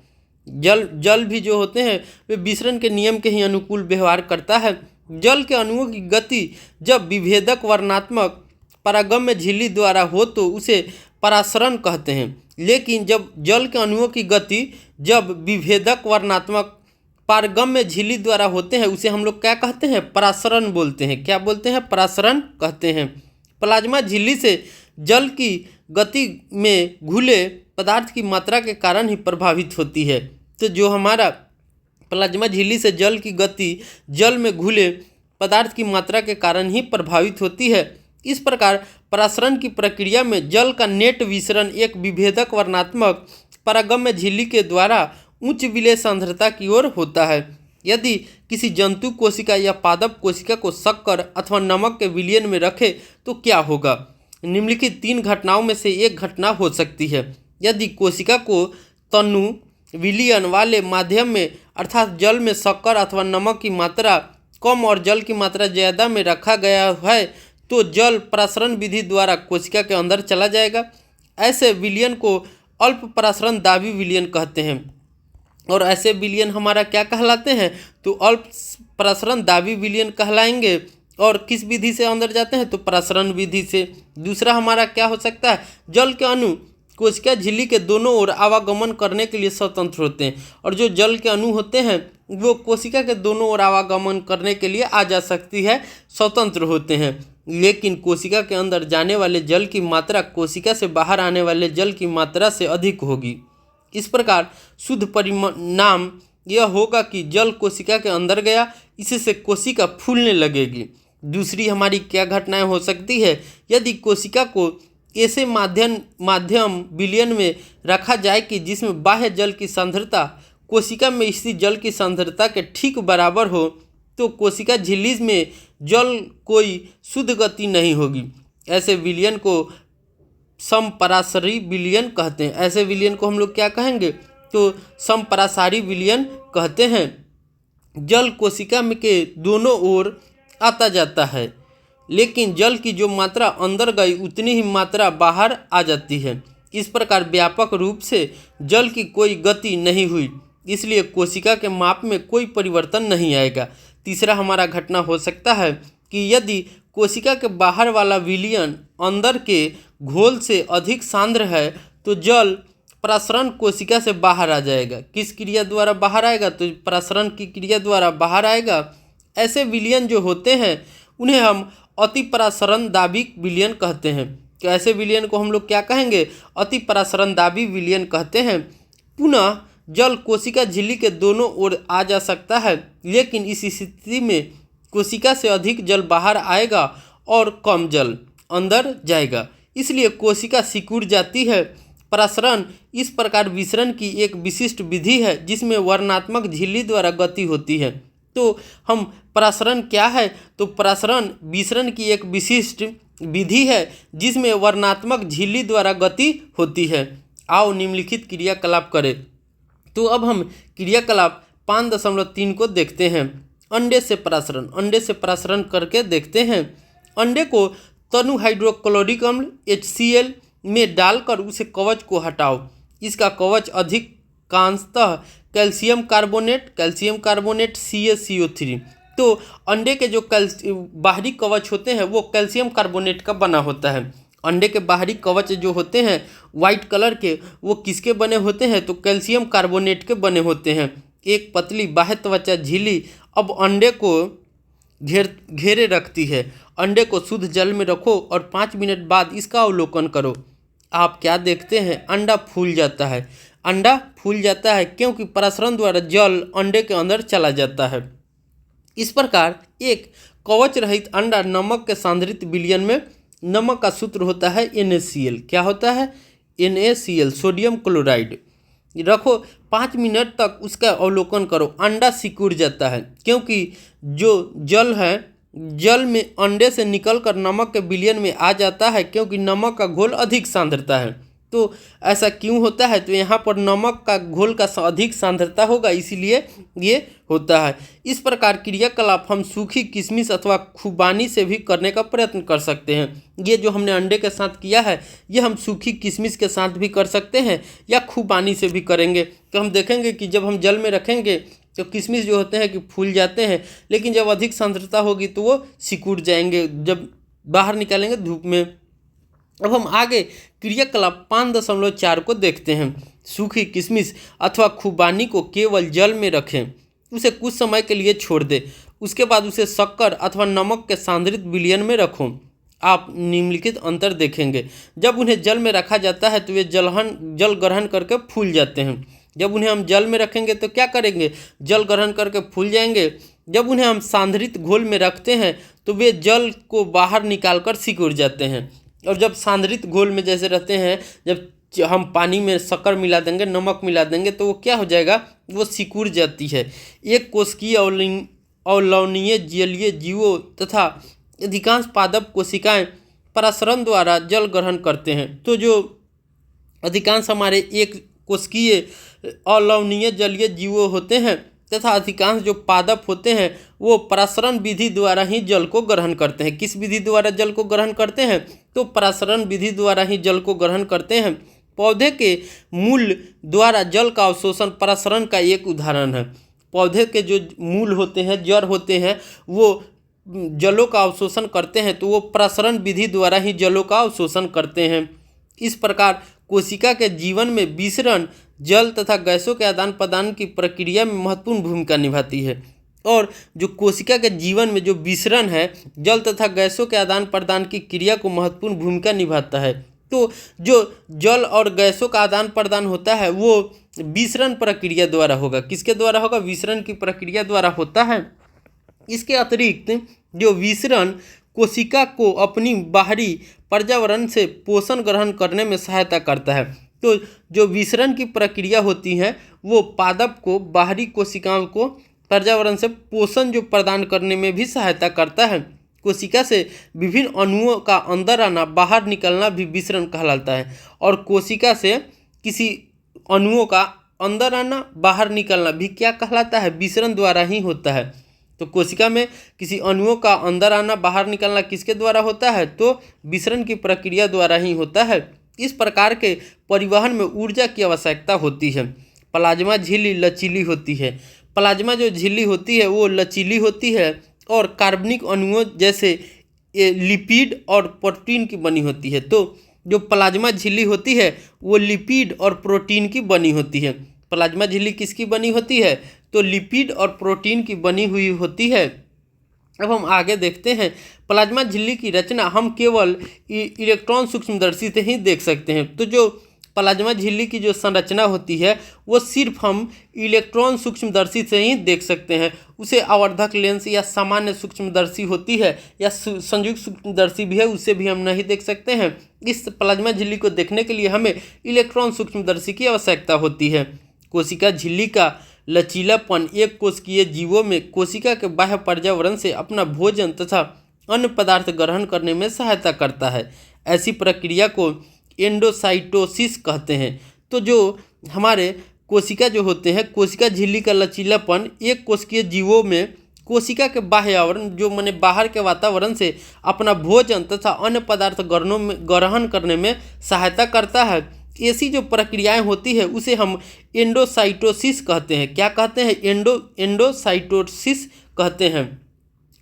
जल भी जो होते हैं वे विसरण के नियम के ही अनुकूल व्यवहार करता है। जल के अणुओं की गति जब विभेदक वर्णात्मक परागम्य झिल्ली द्वारा हो तो उसे परासरण कहते हैं, लेकिन जब जल के अणुओं की गति जब विभेदक वर्णात्मक पारगम्य झिल्ली द्वारा होते हैं उसे हम लोग क्या कहते हैं? परासरण बोलते हैं। क्या बोलते हैं? परासरण कहते हैं। प्लाज्मा झिल्ली से जल की गति में घुले पदार्थ की मात्रा के कारण ही प्रभावित होती है। तो जो हमारा प्लाज्मा झिल्ली से जल की गति जल में घुले पदार्थ की मात्रा के कारण ही प्रभावित होती है। इस प्रकार परासरण की प्रक्रिया में जल का नेट विसरण एक विभेदक वर्णात्मक परागम्य झिल्ली के द्वारा उच्च विलय सांद्रता की ओर होता है। यदि किसी जंतु कोशिका या पादप कोशिका को शक्कर अथवा नमक के विलयन में रखे तो क्या होगा? निम्नलिखित 3 घटनाओं में से एक घटना हो सकती है। यदि कोशिका को तनु विलयन वाले माध्यम में अर्थात जल में शक्कर अथवा नमक की मात्रा कम और जल की मात्रा ज़्यादा में रखा गया है तो जल प्रसरण विधि द्वारा कोशिका के अंदर चला जाएगा। ऐसे विलयन को अल्प प्रसरण दाबी विलयन कहते हैं। और ऐसे विलयन हमारा क्या कहलाते हैं? तो अल्प प्रसरण दाबी विलयन कहलाएंगे। और किस विधि से अंदर जाते हैं? तो प्रसरण विधि से। दूसरा हमारा क्या हो सकता है? जल के अणु कोशिका झिल्ली के दोनों ओर आवागमन करने के लिए स्वतंत्र होते हैं। और जो जल के अणु होते हैं वो कोशिका के दोनों ओर आवागमन करने के लिए आ जा सकती है, स्वतंत्र होते हैं। लेकिन कोशिका के अंदर जाने वाले जल की मात्रा कोशिका से बाहर आने वाले जल की मात्रा से अधिक होगी। इस प्रकार शुद्ध परिणाम यह होगा कि जल कोशिका के अंदर गया, इससे कोशिका फूलने लगेगी। दूसरी हमारी क्या घटनाएं हो सकती है? यदि कोशिका को ऐसे माध्यम विलयन में रखा जाए कि जिसमें बाह्य जल की सांद्रता कोशिका में स्थित जल की सांद्रता के ठीक बराबर हो तो कोशिका झिल्ली में जल कोई शुद्ध गति नहीं होगी। ऐसे विलयन को समपरासारी विलयन कहते हैं। ऐसे विलयन को हम लोग क्या कहेंगे? तो समपरासारी विलयन कहते हैं। जल कोशिका में के दोनों ओर आता जाता है, लेकिन जल की जो मात्रा अंदर गई उतनी ही मात्रा बाहर आ जाती है। इस प्रकार व्यापक रूप से जल की कोई गति नहीं हुई, इसलिए कोशिका के माप में कोई परिवर्तन नहीं आएगा। तीसरा हमारा घटना हो सकता है कि यदि कोशिका के बाहर वाला विलयन अंदर के घोल से अधिक सांद्र है तो जल प्रसरण कोशिका से बाहर आ जाएगा। किस क्रिया द्वारा बाहर आएगा? तो प्रसरण की क्रिया द्वारा बाहर आएगा। ऐसे विलयन जो होते हैं उन्हें हम अति प्रसरण दाबी विलयन कहते हैं। तो ऐसे विलयन को हम लोग क्या कहेंगे? अति प्रसरण दाबी विलयन कहते हैं। पुनः जल कोशिका झिल्ली के दोनों ओर आ जा सकता है, लेकिन इस स्थिति में कोशिका से अधिक जल बाहर आएगा और कम जल अंदर जाएगा, इसलिए कोशिका सिकुड़ जाती है। प्रसरण इस प्रकार विसरण की एक विशिष्ट विधि है जिसमें वर्णनात्मक झिल्ली द्वारा गति होती है। तो हम प्रसरण क्या है? तो प्रसरण विसरण की एक विशिष्ट विधि है जिसमें वर्णनात्मक झिल्ली द्वारा गति होती है। आओ निम्नलिखित क्रियाकलाप करें। तो अब हम क्रियाकलाप 5.3 को देखते हैं। अंडे से प्रसरण। अंडे से प्रसरण करके देखते हैं। अंडे को तनु हाइड्रोक्लोरिक अम्ल HCl में डालकर उसे कवच को हटाओ। इसका कवच अधिकांशतः कैल्शियम कार्बोनेट CaCO3। तो अंडे के जो बाहरी कवच होते हैं वो कैल्शियम कार्बोनेट का बना होता है। अंडे के बाहरी कवच जो होते हैं वाइट कलर के, वो किसके बने होते हैं? तो कैल्शियम कार्बोनेट के बने होते हैं। एक पतली बाह्य त्वचा झिल्ली अब अंडे को घेरे रखती है। अंडे को शुद्ध जल में रखो और 5 मिनट बाद इसका अवलोकन करो। आप क्या देखते हैं? अंडा फूल जाता है। अंडा फूल जाता है क्योंकि प्रसरण द्वारा जल अंडे के अंदर चला जाता है। इस प्रकार एक कवच रहित अंडा नमक के सांद्रित विलयन में, नमक का सूत्र होता है NaCl। क्या होता है? NaCl, sodium chloride. रखो 5 मिनट तक उसका अवलोकन करो। अंडा सिकुड़ जाता है क्योंकि जो जल है जल में अंडे से निकलकर नमक के विलयन में आ जाता है, क्योंकि नमक का घोल अधिक सांद्रता है। तो ऐसा क्यों होता है? तो यहाँ पर नमक का घोल का अधिक सांद्रता होगा, इसीलिए ये होता है। इस प्रकार क्रियाकलाप हम सूखी किशमिश अथवा खुबानी से भी करने का प्रयत्न कर सकते हैं। ये जो हमने अंडे के साथ किया है ये हम सूखी किशमिश के साथ भी कर सकते हैं या खुबानी से भी करेंगे। तो हम देखेंगे कि जब हम जल में रखेंगे तो किशमिश जो होते हैं कि फूल जाते हैं, लेकिन जब अधिक सांद्रता होगी तो वो सिकुड़ जाएंगे जब बाहर निकालेंगे धूप में। अब हम आगे क्रियाकलाप 5.4 को देखते हैं। सूखी किशमिश अथवा खुबानी को केवल जल में रखें, उसे कुछ समय के लिए छोड़ दें, उसके बाद उसे शक्कर अथवा नमक के सांद्रित विलयन में रखो। आप निम्नलिखित अंतर देखेंगे। जब उन्हें जल में रखा जाता है तो वे जल ग्रहण करके फूल जाते हैं। जब उन्हें हम जल में रखेंगे तो क्या करेंगे? जल ग्रहण करके फूल जाएंगे। जब उन्हें हम सांद्रित घोल में रखते हैं तो वे जल को बाहर निकालकर सिकुड़ जाते हैं। और जब सांद्रित घोल में जैसे रहते हैं, जब हम पानी में शक्कर मिला देंगे, नमक मिला देंगे, तो वो क्या हो जाएगा, वो सिकुड़ जाती है। एक कोशिकीय अवलवनीय जलीय जीवों तथा अधिकांश पादप कोशिकाएं परासरण द्वारा जल ग्रहण करते हैं। तो जो अधिकांश हमारे एक कोशिकीय अवलवनीय जलीय जीवों होते हैं तथा अधिकांश जो पादप होते हैं वो परासरण विधि द्वारा ही जल को ग्रहण करते हैं। किस विधि द्वारा जल को ग्रहण करते हैं, तो परासरण विधि द्वारा ही जल को ग्रहण करते हैं। पौधे के मूल द्वारा जल का अवशोषण परासरण का एक उदाहरण है। पौधे के जो मूल होते हैं, जड़ होते हैं, वो जलों का अवशोषण करते हैं, तो वो परासरण विधि द्वारा ही जलों का अवशोषण करते हैं। इस प्रकार कोशिका के जीवन में विसरण जल तथा गैसों के आदान प्रदान की प्रक्रिया में महत्वपूर्ण भूमिका निभाती है। और जो कोशिका के जीवन में जो विसरण है, जल तथा गैसों के आदान प्रदान की क्रिया को महत्वपूर्ण भूमिका निभाता है। तो जो जल और गैसों का आदान प्रदान होता है वो विसरण प्रक्रिया द्वारा होगा। किसके द्वारा होगा, विसरण की प्रक्रिया द्वारा होता है। इसके अतिरिक्त जो विसरण कोशिका को अपनी बाहरी पर्यावरण से पोषण ग्रहण करने में सहायता करता है। तो जो विसरण की प्रक्रिया होती है वो पादप को बाहरी कोशिकाओं को पर्यावरण से पोषण जो प्रदान करने में भी सहायता करता है। कोशिका से विभिन्न अणुओं का अंदर आना बाहर निकलना भी विसरण कहलाता है। और कोशिका से किसी अणुओं का अंदर आना बाहर निकलना भी क्या कहलाता है, विसरण द्वारा ही होता है। तो कोशिका में किसी अणुओं का अंदर आना बाहर निकलना किसके द्वारा होता है, तो विसरण की प्रक्रिया द्वारा ही होता है। इस प्रकार के परिवहन में ऊर्जा की आवश्यकता होती है। प्लाज्मा झिल्ली लचीली होती है। प्लाज्मा जो झिल्ली होती है वो लचीली होती है और कार्बनिक अणुओं जैसे लिपिड और प्रोटीन की बनी होती है। तो जो प्लाज्मा झिल्ली होती है वो लिपिड और प्रोटीन की बनी होती है। प्लाज्मा झिल्ली किसकी बनी होती है, तो लिपिड और प्रोटीन की बनी हुई होती है। अब हम आगे देखते हैं, प्लाज्मा झिल्ली की रचना हम केवल इलेक्ट्रॉन सूक्ष्मदर्शी से ही देख सकते हैं। तो जो प्लाज्मा झिल्ली की जो संरचना होती है वो सिर्फ हम इलेक्ट्रॉन सूक्ष्मदर्शी से ही देख सकते हैं। उसे आवर्धक लेंस या सामान्य सूक्ष्मदर्शी होती है या संयुक्त सूक्ष्मदर्शी भी है, उससे भी हम नहीं देख सकते हैं। इस प्लाज्मा झिल्ली को देखने के लिए हमें इलेक्ट्रॉन सूक्ष्मदर्शी की आवश्यकता होती है। कोशिका झिल्ली का लचीलापन एक कोशिकीय जीवों में कोशिका के बाह्य पर्यावरण से अपना भोजन तथा अन्य पदार्थ ग्रहण करने में सहायता करता है। ऐसी प्रक्रिया को एंडोसाइटोसिस कहते हैं। तो जो हमारे कोशिका जो होते हैं, कोशिका झिल्ली का लचीलापन एक कोशिकीय जीवों में कोशिका के बाह्य आवरण जो माने बाहर के वातावरण से अपना भोजन तथा अन्य पदार्थ ग्रहण करने में सहायता करता है। ऐसी जो प्रक्रियाएं होती है उसे हम एंडोसाइटोसिस कहते हैं। क्या कहते हैं, एंडोसाइटोसिस कहते हैं।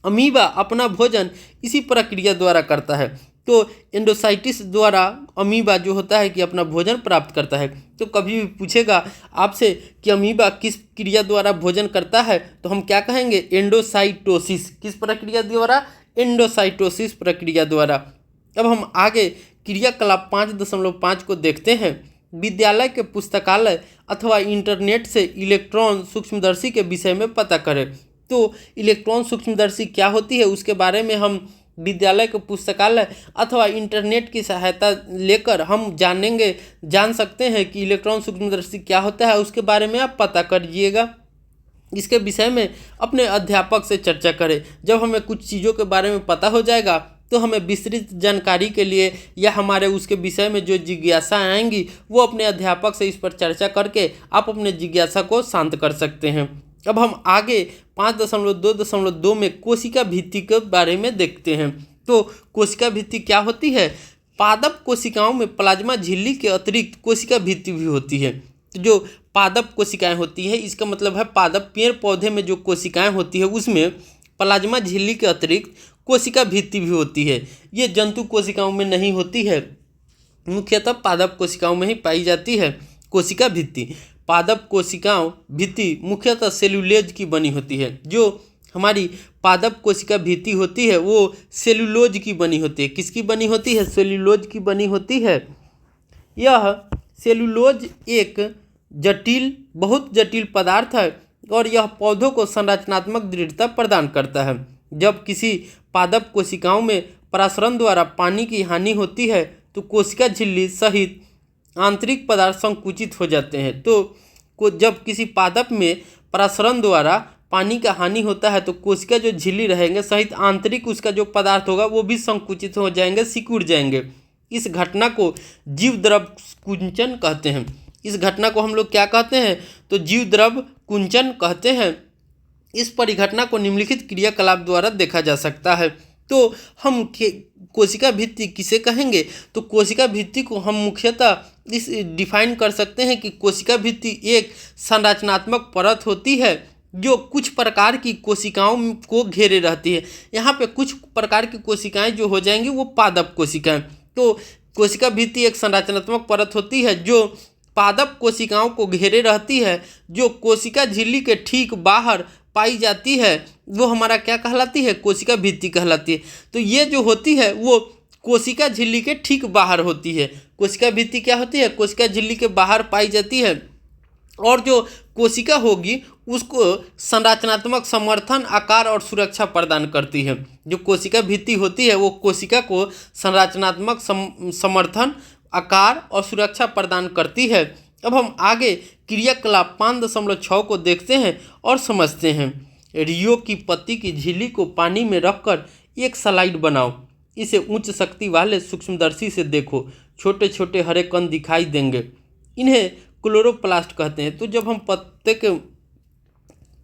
अमीबा अपना भोजन इसी प्रक्रिया द्वारा करता है। तो एंडोसाइटिस द्वारा अमीबा जो होता है कि अपना भोजन प्राप्त करता है। तो कभी भी पूछेगा आपसे कि अमीबा किस क्रिया द्वारा भोजन करता है, तो हम क्या कहेंगे, एंडोसाइटोसिस। किस प्रक्रिया द्वारा, एंडोसाइटोसिस प्रक्रिया द्वारा। अब हम आगे क्रियाकलाप 5.5 को देखते हैं। विद्यालय के पुस्तकालय अथवा इंटरनेट से इलेक्ट्रॉन सूक्ष्मदर्शी के विषय में पता करें। तो इलेक्ट्रॉन सूक्ष्मदर्शी क्या होती है उसके बारे में हम विद्यालय के पुस्तकालय अथवा इंटरनेट की सहायता लेकर हम जान सकते हैं कि इलेक्ट्रॉन सूक्ष्मदर्शी क्या होता है। उसके बारे में आप पता करिएगा। इसके विषय में अपने अध्यापक से चर्चा करें। जब हमें कुछ चीज़ों के बारे में पता हो जाएगा तो हमें विस्तृत जानकारी के लिए या हमारे उसके विषय में जो जिज्ञासा आएंगी वो अपने अध्यापक से इस पर चर्चा करके आप अपने जिज्ञासा को शांत कर सकते हैं। अब हम आगे 5.2.2 में कोशिका भित्ति के बारे में देखते हैं। तो कोशिका भित्ति क्या होती है, पादप कोशिकाओं में प्लाज्मा झिल्ली के अतिरिक्त कोशिका भित्ति भी होती है। तो जो पादप कोशिकाएं होती है, इसका मतलब है पादप पेड़ पौधे में जो कोशिकाएं होती है उसमें प्लाज्मा झिल्ली के अतिरिक्त कोशिका भित्ति भी होती है। ये जंतु कोशिकाओं में नहीं होती है, मुख्यतः पादप कोशिकाओं में ही पाई जाती है कोशिका भित्ति। पादप कोशिकाओं भित्ति मुख्यतः सेलुलोज की बनी होती है। जो हमारी पादप कोशिका भित्ति होती है वो सेलुलोज की बनी होती है। किसकी बनी होती है, सेलुलोज की बनी होती है। यह सेलुलोज एक बहुत जटिल पदार्थ है और यह पौधों को संरचनात्मक दृढ़ता प्रदान करता है। जब किसी पादप कोशिकाओं में परासरण द्वारा पानी की हानि होती है तो कोशिका झिल्ली सहित आंतरिक पदार्थ संकुचित हो जाते हैं। तो जब किसी पादप में परासरण द्वारा पानी का हानि होता है तो कोशिका जो झिल्ली रहेंगे सहित आंतरिक उसका जो पदार्थ होगा वो भी संकुचित हो जाएंगे, सिकुड़ जाएंगे। इस घटना को जीव द्रव कुंचन कहते हैं। इस घटना को हम लोग क्या कहते हैं? तो जीव द्रव कुंचन कहते हैं। इस परिघटना को निम्नलिखित क्रियाकलाप द्वारा देखा जा सकता है। तो हम कोशिका भित्ति किसे कहेंगे? तो कोशिका भित्ति को हम मुख्यतः इस डिफाइन कर सकते हैं कि कोशिका भित्ति एक संरचनात्मक परत होती है जो कुछ प्रकार की कोशिकाओं को घेरे रहती है। यहाँ पे कुछ प्रकार की कोशिकाएं जो हो जाएंगी वो पादप कोशिकाएं। तो कोशिका भित्ति एक संरचनात्मक परत होती है जो पादप कोशिकाओं को घेरे रहती है, जो कोशिका झिल्ली के ठीक बाहर पाई जाती है, वो हमारा क्या कहलाती है? कोशिका भित्ति कहलाती है। तो ये जो होती है वो कोशिका झिल्ली के ठीक बाहर होती है। कोशिका भित्ति क्या होती है? कोशिका झिल्ली के बाहर पाई जाती है और जो कोशिका होगी उसको संरचनात्मक समर्थन, आकार और सुरक्षा प्रदान करती है। जो कोशिका भित्ति होती है वो कोशिका को संरचनात्मक समर्थन, आकार और सुरक्षा प्रदान करती है। अब हम आगे क्रियाकलाप 5.6 को देखते हैं और समझते हैं। रियो की पत्ती की झिल्ली को पानी में रखकर एक स्लाइड बनाओ। इसे उच्च शक्ति वाले सूक्ष्मदर्शी से देखो। छोटे छोटे हरे कण दिखाई देंगे। इन्हें क्लोरोप्लास्ट कहते हैं। तो जब हम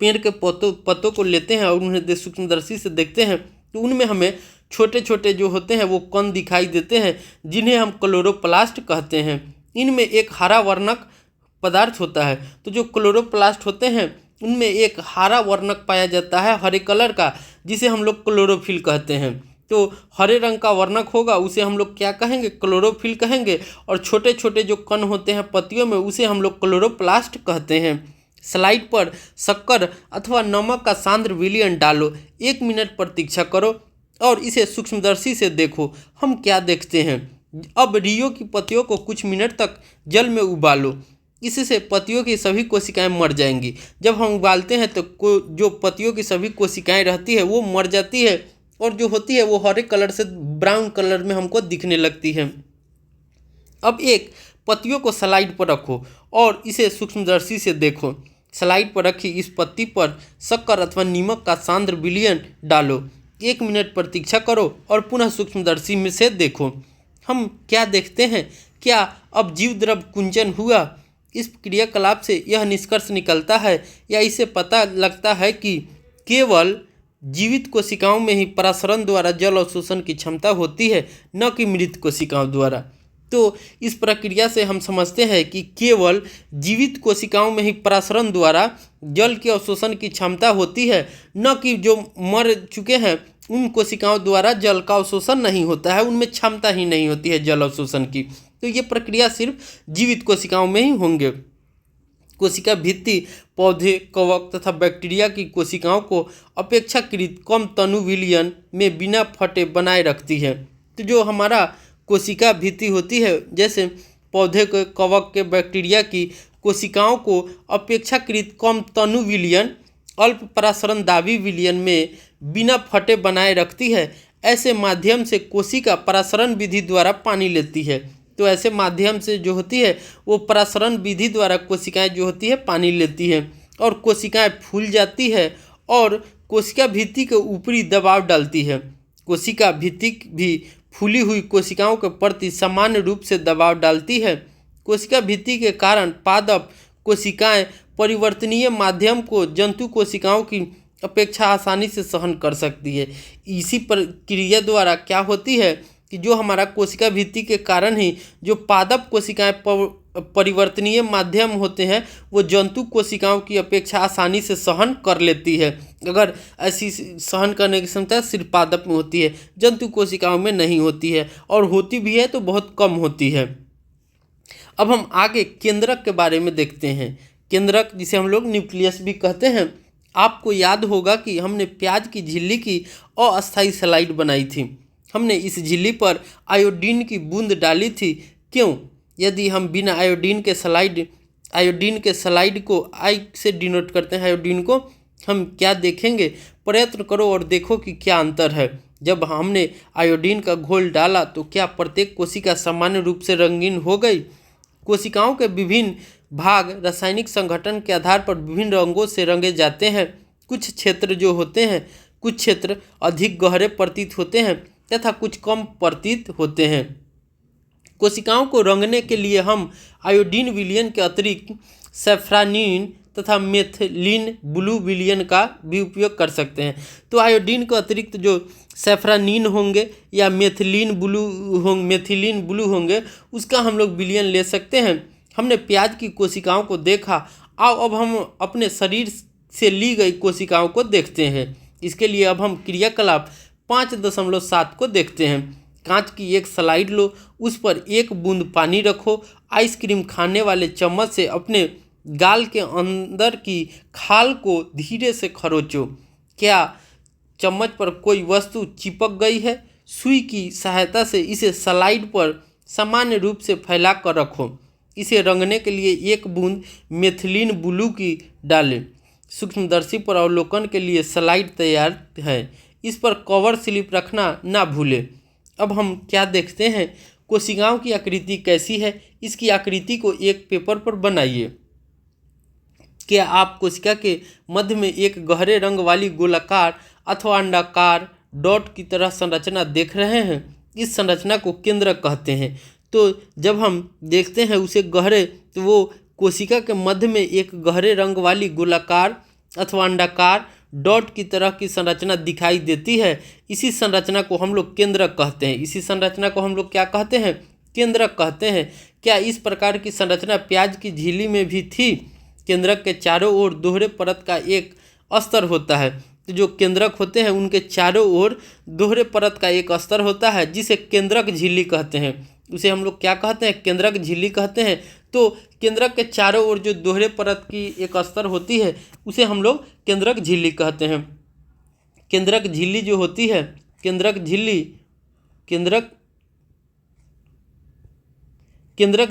पेड़ के पत्तों को लेते हैं और उन्हें सूक्ष्मदर्शी से देखते हैं तो उनमें हमें छोटे छोटे जो होते हैं वो कण दिखाई देते हैं, जिन्हें हम क्लोरोप्लास्ट कहते हैं। इनमें एक हरा वर्णक पदार्थ होता है। तो जो क्लोरोप्लास्ट होते हैं उनमें एक हरा वर्णक पाया जाता है, हरे कलर का, जिसे हम लोग क्लोरोफिल कहते हैं। तो हरे रंग का वर्णक होगा उसे हम लोग क्या कहेंगे? क्लोरोफिल कहेंगे। और छोटे छोटे जो कण होते हैं पत्तियों में उसे हम लोग क्लोरोप्लास्ट कहते हैं। स्लाइड पर शक्कर अथवा नमक का सांद्र विलयन डालो। 1 मिनट प्रतीक्षा करो और इसे सूक्ष्मदर्शी से देखो। हम क्या देखते हैं? अब रियो की पत्तियों को कुछ मिनट तक जल में उबालो। इससे पत्तियों की सभी कोशिकाएं मर जाएंगी। जब हम उबालते हैं तो जो पत्तियों की सभी कोशिकाएं रहती है वो मर जाती है और जो होती है वो हरे कलर से ब्राउन कलर में हमको दिखने लगती है। अब एक पत्तियों को स्लाइड पर रखो और इसे सूक्ष्मदर्शी से देखो। स्लाइड पर रखी इस पत्ती पर शक्कर अथवा नमक का सांद्र विलयन डालो। 1 मिनट प्रतीक्षा करो और पुनः सूक्ष्मदर्शी में से देखो। हम क्या देखते हैं? क्या अब जीव द्रव कुंचन हुआ? इस क्रियाकलाप से यह निष्कर्ष निकलता है या इसे पता लगता है कि केवल जीवित कोशिकाओं में ही परासरण द्वारा जल अवशोषण की क्षमता होती है, न कि मृत कोशिकाओं द्वारा। तो इस प्रक्रिया से हम समझते हैं कि केवल जीवित कोशिकाओं में ही परासरण द्वारा जल के अवशोषण की क्षमता होती है, न कि जो मर चुके हैं उन कोशिकाओं द्वारा जल का अवशोषण नहीं होता है, उनमें क्षमता ही नहीं होती है जल अवशोषण की। तो ये प्रक्रिया सिर्फ जीवित कोशिकाओं में ही होंगे। कोशिका भित्ति पौधे, कवक तथा बैक्टीरिया की कोशिकाओं को अपेक्षाकृत कम तनु विलयन में बिना फटे बनाए रखती है। तो जो हमारा कोशिका भित्ति होती है, जैसे पौधे के, कवक के, बैक्टीरिया की कोशिकाओं को अपेक्षाकृत कम तनु विलयन, अल्प परासरण दाबी विलयन में बिना फटे बनाए रखती है। ऐसे माध्यम से कोशिका परासरण विधि द्वारा पानी लेती है। तो ऐसे माध्यम से जो होती है वो परासरण विधि द्वारा कोशिकाएं जो होती है पानी लेती है और कोशिकाएं फूल जाती है और कोशिका भित्ति के ऊपरी दबाव डालती है। कोशिका भित्ति भी फूली हुई कोशिकाओं के प्रति सामान्य रूप से दबाव डालती है। कोशिका भित्ति के कारण पादप कोशिकाएं परिवर्तनीय माध्यम को जंतु कोशिकाओं की अपेक्षा आसानी से सहन कर सकती है। इसी प्रक्रिया द्वारा क्या होती है कि जो हमारा कोशिका भित्ति के कारण ही जो पादप कोशिकाएं परिवर्तनीय माध्यम होते हैं वो जंतु कोशिकाओं की अपेक्षा आसानी से सहन कर लेती है। अगर ऐसी सहन करने की क्षमता सिर्फ पादप में होती है, जंतु कोशिकाओं में नहीं होती है, और होती भी है तो बहुत कम होती है। अब हम आगे केंद्रक के बारे में देखते हैं। केंद्रक जिसे हम लोग न्यूक्लियस भी कहते हैं। आपको याद होगा कि हमने प्याज की झिल्ली की अस्थायी स्लाइड बनाई थी। हमने इस झिल्ली पर आयोडीन की बूंद डाली थी। क्यों? यदि हम बिना आयोडीन के स्लाइड को आई से डिनोट करते हैं आयोडीन को, हम क्या देखेंगे? प्रयत्न करो और देखो कि क्या अंतर है। जब हमने आयोडीन का घोल डाला तो क्या प्रत्येक कोशिका सामान्य रूप से रंगीन हो गई? कोशिकाओं के विभिन्न भाग रासायनिक संगठन के आधार पर विभिन्न रंगों से रंगे जाते हैं। कुछ क्षेत्र जो होते हैं, कुछ क्षेत्र अधिक गहरे प्रतीत होते हैं तथा कुछ कम प्रतीत होते हैं। कोशिकाओं को रंगने के लिए हम आयोडीन विलयन के अतिरिक्त सैफ्रानीन तथा मेथिलीन ब्लू विलयन का भी उपयोग कर सकते हैं। तो आयोडीन के अतिरिक्त जो सैफ्रानीन होंगे या मेथिलीन ब्लू होंगे, उसका हम लोग विलयन ले सकते हैं। हमने प्याज की कोशिकाओं को देखा, आओ अब हम अपने शरीर से ली गई कोशिकाओं को देखते हैं। इसके लिए अब हम क्रियाकलाप 5.7 को देखते हैं। कांच की एक स्लाइड लो, उस पर एक बूंद पानी रखो, आइसक्रीम खाने वाले चम्मच से अपने गाल के अंदर की खाल को धीरे से खरोचो। क्या चम्मच पर कोई वस्तु चिपक गई है? सुई की सहायता से इसे स्लाइड पर सामान्य रूप से फैला कर रखो। इसे रंगने के लिए एक बूंद मेथिलीन ब्लू की डालें। सूक्ष्मदर्शी पर अवलोकन के लिए स्लाइड तैयार है, इस पर कवर स्लिप रखना ना भूलें। अब हम क्या देखते हैं, कोशिकाओं की आकृति कैसी है। इसकी आकृति को एक पेपर पर बनाइए। क्या आप कोशिका के मध्य में एक गहरे रंग वाली गोलाकार अथवा अंडाकार डॉट की तरह संरचना देख रहे हैं? इस संरचना को केंद्रक कहते हैं। तो जब हम देखते हैं उसे गहरे, तो वो कोशिका के मध्य में एक गहरे रंग वाली गोलाकार अथवा अंडाकार डॉट की तरह की संरचना दिखाई देती है। इसी संरचना को हम लोग केंद्रक कहते हैं। इसी संरचना को हम लोग क्या कहते हैं? केंद्रक कहते हैं। क्या इस प्रकार की संरचना प्याज की झिल्ली में भी थी? केंद्रक के चारों ओर दोहरे परत का एक अस्तर होता है। तो जो केंद्रक होते हैं उनके चारों ओर दोहरे परत का एक अस्तर होता है, जिसे केंद्रक झिल्ली कहते हैं। उसे हम लोग क्या कहते हैं? केंद्रक झिल्ली कहते हैं। तो केंद्रक के चारों ओर जो दोहरे परत की एक अस्तर होती है, उसे हम लोग केंद्रक झिल्ली कहते हैं। केंद्रक झिल्ली जो होती है, केंद्रक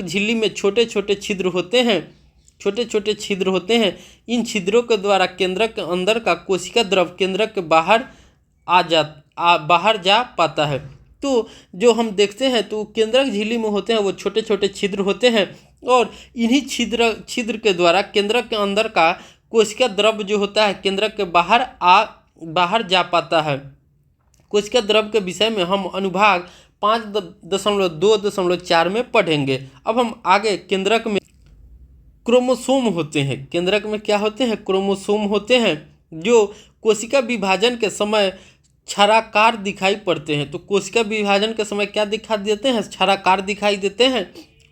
झिल्ली में छोटे छोटे छिद्र होते हैं। इन छिद्रों के द्वारा केंद्रक के अंदर का कोशिका द्रव केंद्रक के बाहर जा पाता है। तो जो हम देखते हैं तो केंद्रक झिल्ली में होते हैं वो छोटे छोटे छिद्र होते हैं, और इन्हीं छिद्र के द्वारा केंद्रक के अंदर का कोशिका द्रव जो होता है केंद्रक के बाहर जा पाता है। कोशिका द्रव के विषय में हम अनुभाग 5.2.4 में पढ़ेंगे। अब हम आगे केंद्रक में क्रोमोसोम होते हैं। केंद्रक में क्या होते हैं? क्रोमोसोम होते हैं, जो कोशिका विभाजन के समय क्षाराकार दिखाई पड़ते हैं। तो कोशिका विभाजन के समय क्या दिखा देते हैं? क्षाराकार दिखाई देते हैं।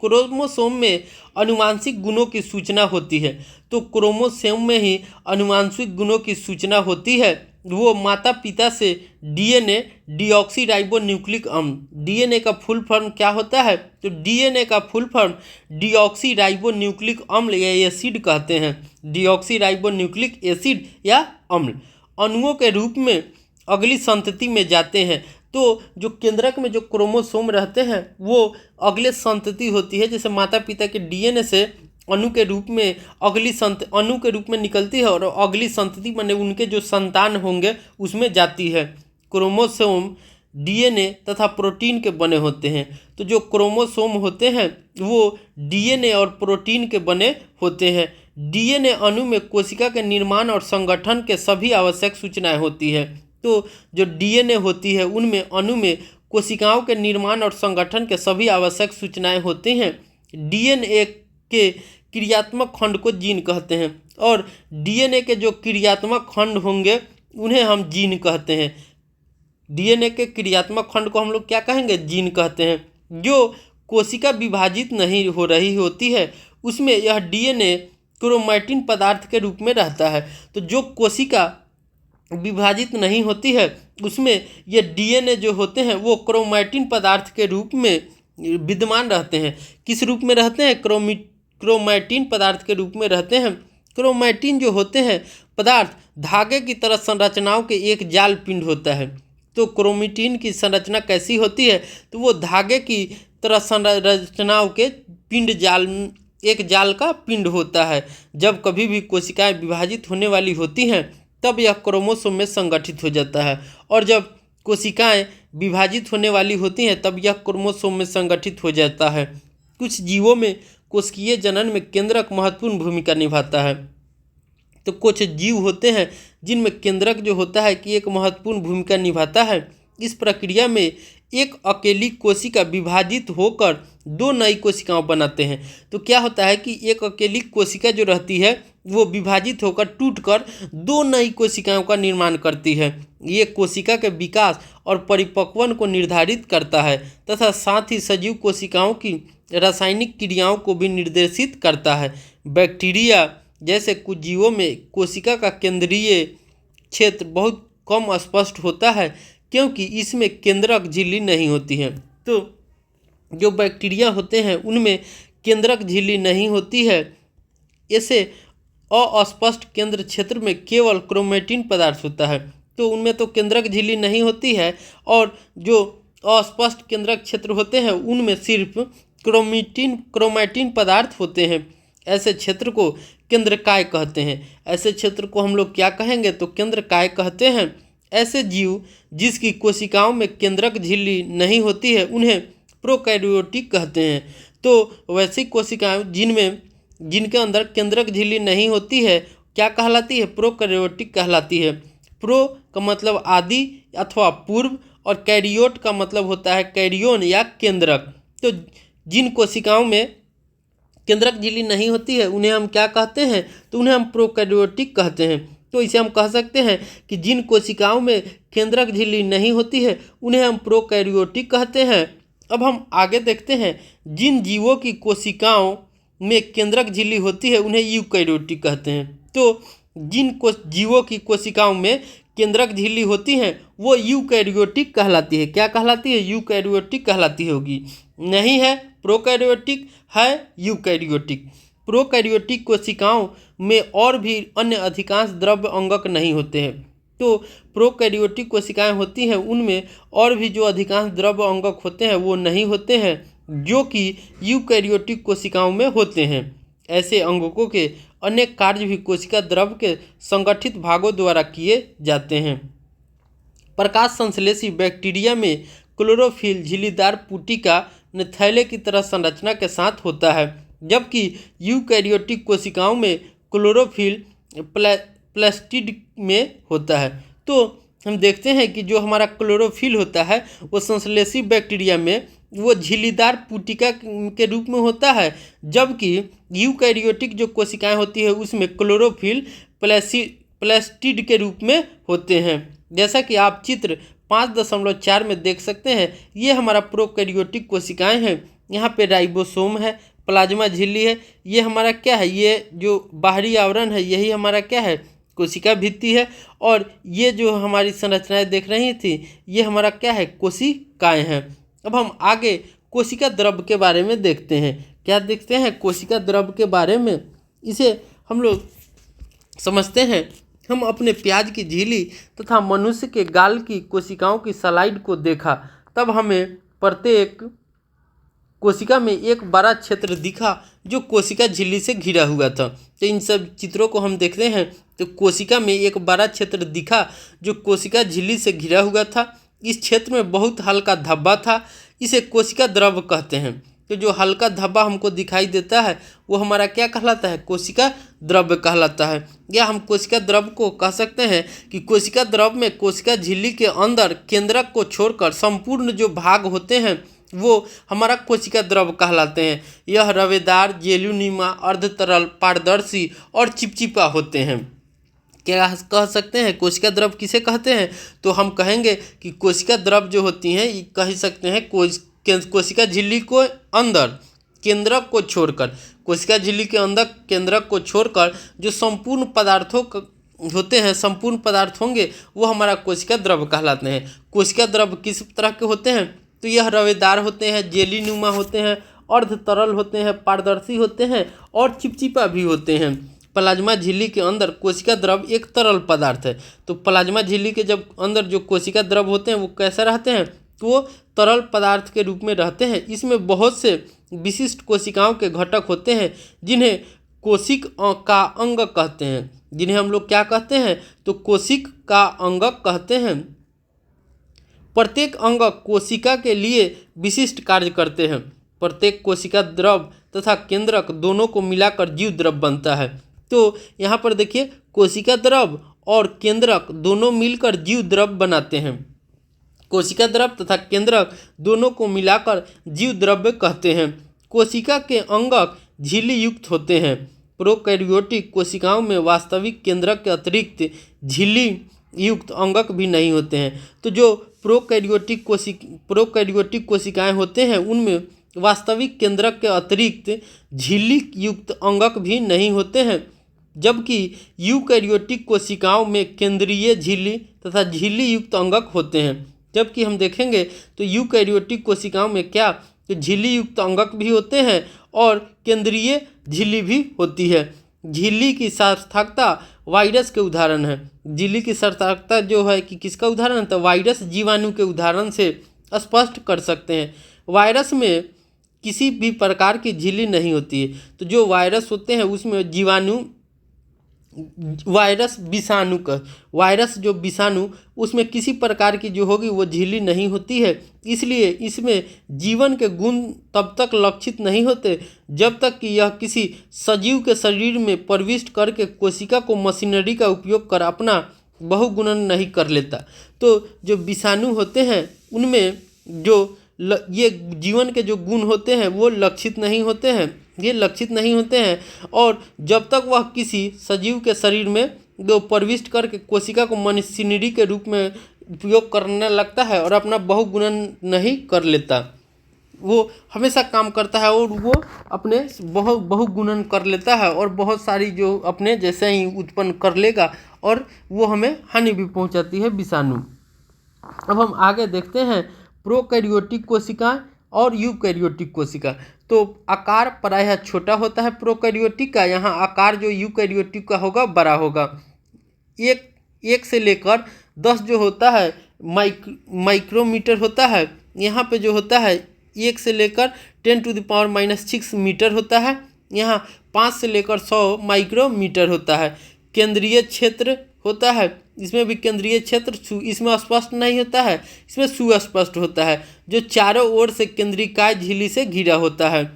क्रोमोसोम में आनुवांशिक गुणों की सूचना होती है। तो क्रोमोसोम में ही आनुवांशिक गुणों की सूचना होती है। वो माता पिता से डीएनए डीऑक्सीराइबोन्यूक्लिक अम्ल, डीएनए का फुल फॉर्म क्या होता है? तो डीएनए का फुल फॉर्म डीऑक्सीराइबोन्यूक्लिक अम्ल या एसिड कहते हैं। डीऑक्सीराइबोन्यूक्लिक एसिड या अम्ल अणुओं के रूप में अगली संतति में जाते हैं। तो जो केंद्रक में जो क्रोमोसोम रहते हैं वो अगले संतति होती है, जैसे माता पिता के डीएनए से अणु के रूप में अणु के रूप में निकलती है और अगली संतति बने उनके जो संतान होंगे उसमें जाती है। क्रोमोसोम डीएनए तथा प्रोटीन के बने होते हैं। तो जो क्रोमोसोम होते हैं वो डीएनए और प्रोटीन के बने होते हैं। डीएनए अणु में कोशिका के निर्माण और संगठन के सभी आवश्यक सूचनाएं होती है। तो जो डीएनए होती है उनमें अणु में कोशिकाओं के निर्माण और संगठन के सभी आवश्यक सूचनाएं होती हैं। डीएनए के क्रियात्मक खंड को जीन कहते हैं, और डीएनए के जो क्रियात्मक खंड होंगे उन्हें हम जीन कहते हैं। डीएनए के क्रियात्मक खंड को हम लोग क्या कहेंगे? जीन कहते हैं। जो कोशिका विभाजित नहीं हो रही होती है उसमें यह डीएनए क्रोमैटिन पदार्थ के रूप में रहता है। तो जो कोशिका विभाजित नहीं होती है उसमें ये डीएनए जो होते हैं वो क्रोमैटिन पदार्थ के रूप में विद्यमान रहते हैं। किस रूप में रहते हैं? क्रोमैटिन पदार्थ के रूप में रहते हैं। क्रोमैटिन जो होते हैं पदार्थ धागे की तरह संरचनाओं के एक जाल पिंड होता है। तो क्रोमैटिन की संरचना कैसी होती है? तो वो धागे की तरह संरचनाओं के एक जाल का पिंड होता है। जब कभी भी कोशिकाएं विभाजित होने वाली होती हैं तब यह क्रोमोसोम में संगठित हो जाता है, और जब कोशिकाएं विभाजित होने वाली होती हैं तब यह क्रोमोसोम में संगठित हो जाता है। कुछ जीवों में कोशिकीय जनन में केंद्रक महत्वपूर्ण भूमिका निभाता है। तो कुछ जीव होते हैं जिनमें केंद्रक जो होता है कि एक महत्वपूर्ण भूमिका निभाता है। इस प्रक्रिया में एक अकेली कोशिका विभाजित होकर दो नई कोशिकाओं बनाते हैं। तो क्या होता है कि एक अकेली कोशिका जो रहती है वो विभाजित होकर टूटकर दो नई कोशिकाओं का निर्माण करती है। ये कोशिका के विकास और परिपक्वन को निर्धारित करता है तथा साथ ही सजीव कोशिकाओं की रासायनिक क्रियाओं को भी निर्देशित करता है। बैक्टीरिया जैसे कुछ जीवों में कोशिका का केंद्रीय क्षेत्र बहुत कम स्पष्ट होता है क्योंकि इसमें केंद्रक झिल्ली नहीं होती है। तो जो बैक्टीरिया होते हैं उनमें केंद्रक झिल्ली नहीं होती है। ऐसे अस्पष्ट केंद्र क्षेत्र में केवल क्रोमेटिन पदार्थ होता है। तो उनमें तो केंद्रक झिल्ली नहीं होती है और जो अस्पष्ट केंद्रक क्षेत्र होते हैं उनमें सिर्फ क्रोमैटिन पदार्थ होते हैं। ऐसे क्षेत्र को केंद्रकाय कहते हैं। ऐसे क्षेत्र को हम लोग क्या कहेंगे तो केंद्रकाय कहते हैं। ऐसे जीव जिसकी कोशिकाओं में केंद्रक झिल्ली नहीं होती है उन्हें प्रोकैरियोटिक कहते हैं। तो वैसी कोशिकाएं जिनके अंदर केंद्रक झिल्ली नहीं होती है क्या कहलाती है, प्रोकैरियोटिक कहलाती है। प्रो का मतलब आदि अथवा पूर्व और कैरियोट का मतलब होता है कैरियोन या केंद्रक। तो जिन कोशिकाओं में केंद्रक झिल्ली नहीं होती है उन्हें हम क्या कहते हैं तो उन्हें हम प्रोकैरियोटिक कहते हैं। तो इसे हम कह सकते हैं कि जिन कोशिकाओं में केंद्रक झिल्ली नहीं होती है उन्हें हम प्रोकैरियोटिक कहते हैं। अब हम आगे देखते हैं जिन जीवों की कोशिकाओं में केंद्रक झिल्ली होती है उन्हें यूकैरियोटिक कहते हैं। तो जिन जीवों की कोशिकाओं में केंद्रक झिल्ली होती है वो यूकैरियोटिक कहलाती है। क्या कहलाती है, यूकैरियोटिक कहलाती होगी। नहीं है प्रोकैरियोटिक, है यूकैरियोटिक। प्रोकैरियोटिक कोशिकाओं में और भी अन्य अधिकांश द्रव्य अंगक नहीं होते हैं। तो प्रोकैरियोटिक कोशिकाएं होती हैं उनमें और भी जो अधिकांश द्रव्य अंगक होते हैं वो नहीं होते हैं जो कि यूकैरियोटिक कोशिकाओं में होते हैं। ऐसे अंगकों के अनेक कार्य भी कोशिका द्रव्य के संगठित भागों द्वारा किए जाते हैं। प्रकाश संश्लेषी बैक्टीरिया में क्लोरोफिल झिल्लीदार पुटिका थैले की तरह संरचना के साथ होता है, जबकि यूकैरियोटिक कोशिकाओं में क्लोरोफिल प्लास्टिड में होता है। तो हम देखते हैं कि जो हमारा क्लोरोफिल होता है वो संश्लेषी बैक्टीरिया में वो झिल्लीदार पुटिका के रूप में होता है, जबकि यूकैरियोटिक जो कोशिकाएं होती है उसमें क्लोरोफिल प्लास्टिड के रूप में होते हैं। जैसा कि आप चित्र 5.4 में देख सकते हैं, ये हमारा प्रोकैरियोटिक कोशिकाएं हैं। यहाँ पे राइबोसोम है, प्लाज्मा झिल्ली है, ये हमारा क्या है, ये जो बाहरी आवरण है यही हमारा क्या है, कोशिका भित्ति है। और ये जो हमारी संरचनाएं देख रही थी ये हमारा क्या है, कोशिकाएं हैं। अब हम आगे कोशिका द्रव्य के बारे में देखते हैं। क्या देखते हैं, कोशिका द्रव्य के बारे में। इसे हम लोग समझते हैं। हम अपने प्याज की झिल्ली तथा मनुष्य के गाल की कोशिकाओं की स्लाइड को देखा, तब हमें प्रत्येक कोशिका में एक बड़ा क्षेत्र दिखा जो कोशिका झिल्ली से घिरा हुआ था। तो इन सब चित्रों को हम देखते हैं तो कोशिका में एक बड़ा क्षेत्र दिखा जो कोशिका झिल्ली से घिरा हुआ था। इस क्षेत्र में बहुत हल्का धब्बा था, इसे कोशिका द्रव्य कहते हैं। तो जो हल्का धब्बा हमको दिखाई देता है वो हमारा क्या कहलाता है, कोशिका द्रव्य कहलाता है। या हम कोशिका द्रव्य को कह सकते हैं कि कोशिका द्रव्य में कोशिका झिल्ली के अंदर केंद्रक को छोड़कर संपूर्ण जो भाग होते हैं वो हमारा कोशिका द्रव्य कहलाते हैं। यह रवेदार, जेलुनीमा, अर्धतरल, पारदर्शी और चिपचिपा होते हैं। क्या कह सकते हैं कोशिका द्रव्य किसे कहते हैं, तो हम कहेंगे कि कोशिका द्रव्य जो होती हैं ये कह सकते हैं कोशिका झिल्ली को अंदर केंद्रक को छोड़कर, कोशिका झिल्ली के अंदर केंद्रक को छोड़कर जो संपूर्ण पदार्थों होते हैं, संपूर्ण पदार्थ होंगे वो हमारा कोशिका द्रव्य कहलाते हैं। कोशिका द्रव्य किस तरह के होते हैं, तो यह रवेदार होते हैं, जेलीनुमा होते हैं, अर्ध तरल होते हैं, पारदर्शी होते हैं और चिपचिपा भी होते हैं। प्लाज्मा झिल्ली के अंदर कोशिका द्रव्य एक तरल पदार्थ है। तो प्लाज्मा झिल्ली के जब अंदर जो कोशिका द्रव्य होते हैं वो कैसे रहते हैं, तो वो तरल पदार्थ के रूप में रहते हैं। इसमें बहुत से विशिष्ट कोशिकाओं के घटक होते हैं जिन्हें कोशिक का अंग कहते हैं। जिन्हें हम लोग क्या कहते हैं, तो कोशिक का अंग कहते हैं। प्रत्येक अंग कोशिका के लिए विशिष्ट कार्य करते हैं। प्रत्येक कोशिका द्रव तथा केंद्रक दोनों को मिलाकर जीव द्रव बनता है। तो यहाँ पर देखिए कोशिका द्रव और केंद्रक दोनों मिलकर जीव द्रव बनाते हैं। कोशिका द्रव तथा केंद्रक दोनों को मिलाकर जीव द्रव्य कहते हैं। कोशिका के अंगक झिल्ली युक्त होते हैं। प्रोकैरियोटिक कोशिकाओं में वास्तविक केंद्रक के अतिरिक्त झिल्ली युक्त अंगक भी नहीं होते हैं। तो जो प्रोकैरियोटिक कोशिकाएं होते हैं उनमें वास्तविक केंद्रक के अतिरिक्त झिल्ली युक्त अंगक भी नहीं होते हैं, जबकि यूकैरियोटिक कोशिकाओं में केंद्रीय झिल्ली तथा झिल्ली युक्त अंगक होते हैं। जबकि हम देखेंगे तो यूकैरियोटिक कोशिकाओं में क्या तो झिल्ली युक्त अंगक भी होते हैं और केंद्रीय झिल्ली भी होती है। झिल्ली की सार्थकता वायरस के उदाहरण है। झिल्ली की सार्थकता जो है कि किसका उदाहरण है, तो वायरस जीवाणु के उदाहरण से स्पष्ट कर सकते हैं। वायरस में किसी भी प्रकार की झिल्ली नहीं होती है। तो जो वायरस होते हैं उसमें जीवाणु वायरस जो विषाणु उसमें किसी प्रकार की जो होगी वो झिल्ली नहीं होती है। इसलिए इसमें जीवन के गुण तब तक लक्षित नहीं होते जब तक कि यह किसी सजीव के शरीर में प्रविष्ट करके कोशिका को मशीनरी का उपयोग कर अपना बहुगुणन नहीं कर लेता। तो जो विषाणु होते हैं उनमें जो ये जीवन के जो गुण होते हैं वो लक्षित नहीं होते हैं, और जब तक वह किसी सजीव के शरीर में जो प्रविष्ट करके कोशिका को मशीनरी के रूप में उपयोग करने लगता है और अपना बहुगुणन नहीं कर लेता, वो हमेशा काम करता है और वो अपने बहुगुणन कर लेता है और बहुत सारी जो अपने जैसे ही उत्पन्न कर लेगा और वो हमें हानि भी पहुंचाती है विषाणु। अब हम आगे देखते हैं प्रोकैरियोटिक कोशिका और यूकैरियोटिक कोशिका। तो आकार प्रायः छोटा होता है प्रोकैरियोटिक का, यहाँ आकार जो यूकैरियोटिक का होगा बड़ा होगा। एक से लेकर 10 जो होता है माइक्रोमीटर होता है। यहाँ पे जो होता है 1 से लेकर 10⁻⁻⁶ मीटर होता है। यहाँ 5 से लेकर 100 माइक्रोमीटर होता है। केंद्रीय क्षेत्र होता है, इसमें भी केंद्रीय क्षेत्र इसमें स्पष्ट नहीं होता है, इसमें सुस्पष्ट होता है, जो चारों ओर से केंद्रिकाय झिल्ली से घिरा होता है।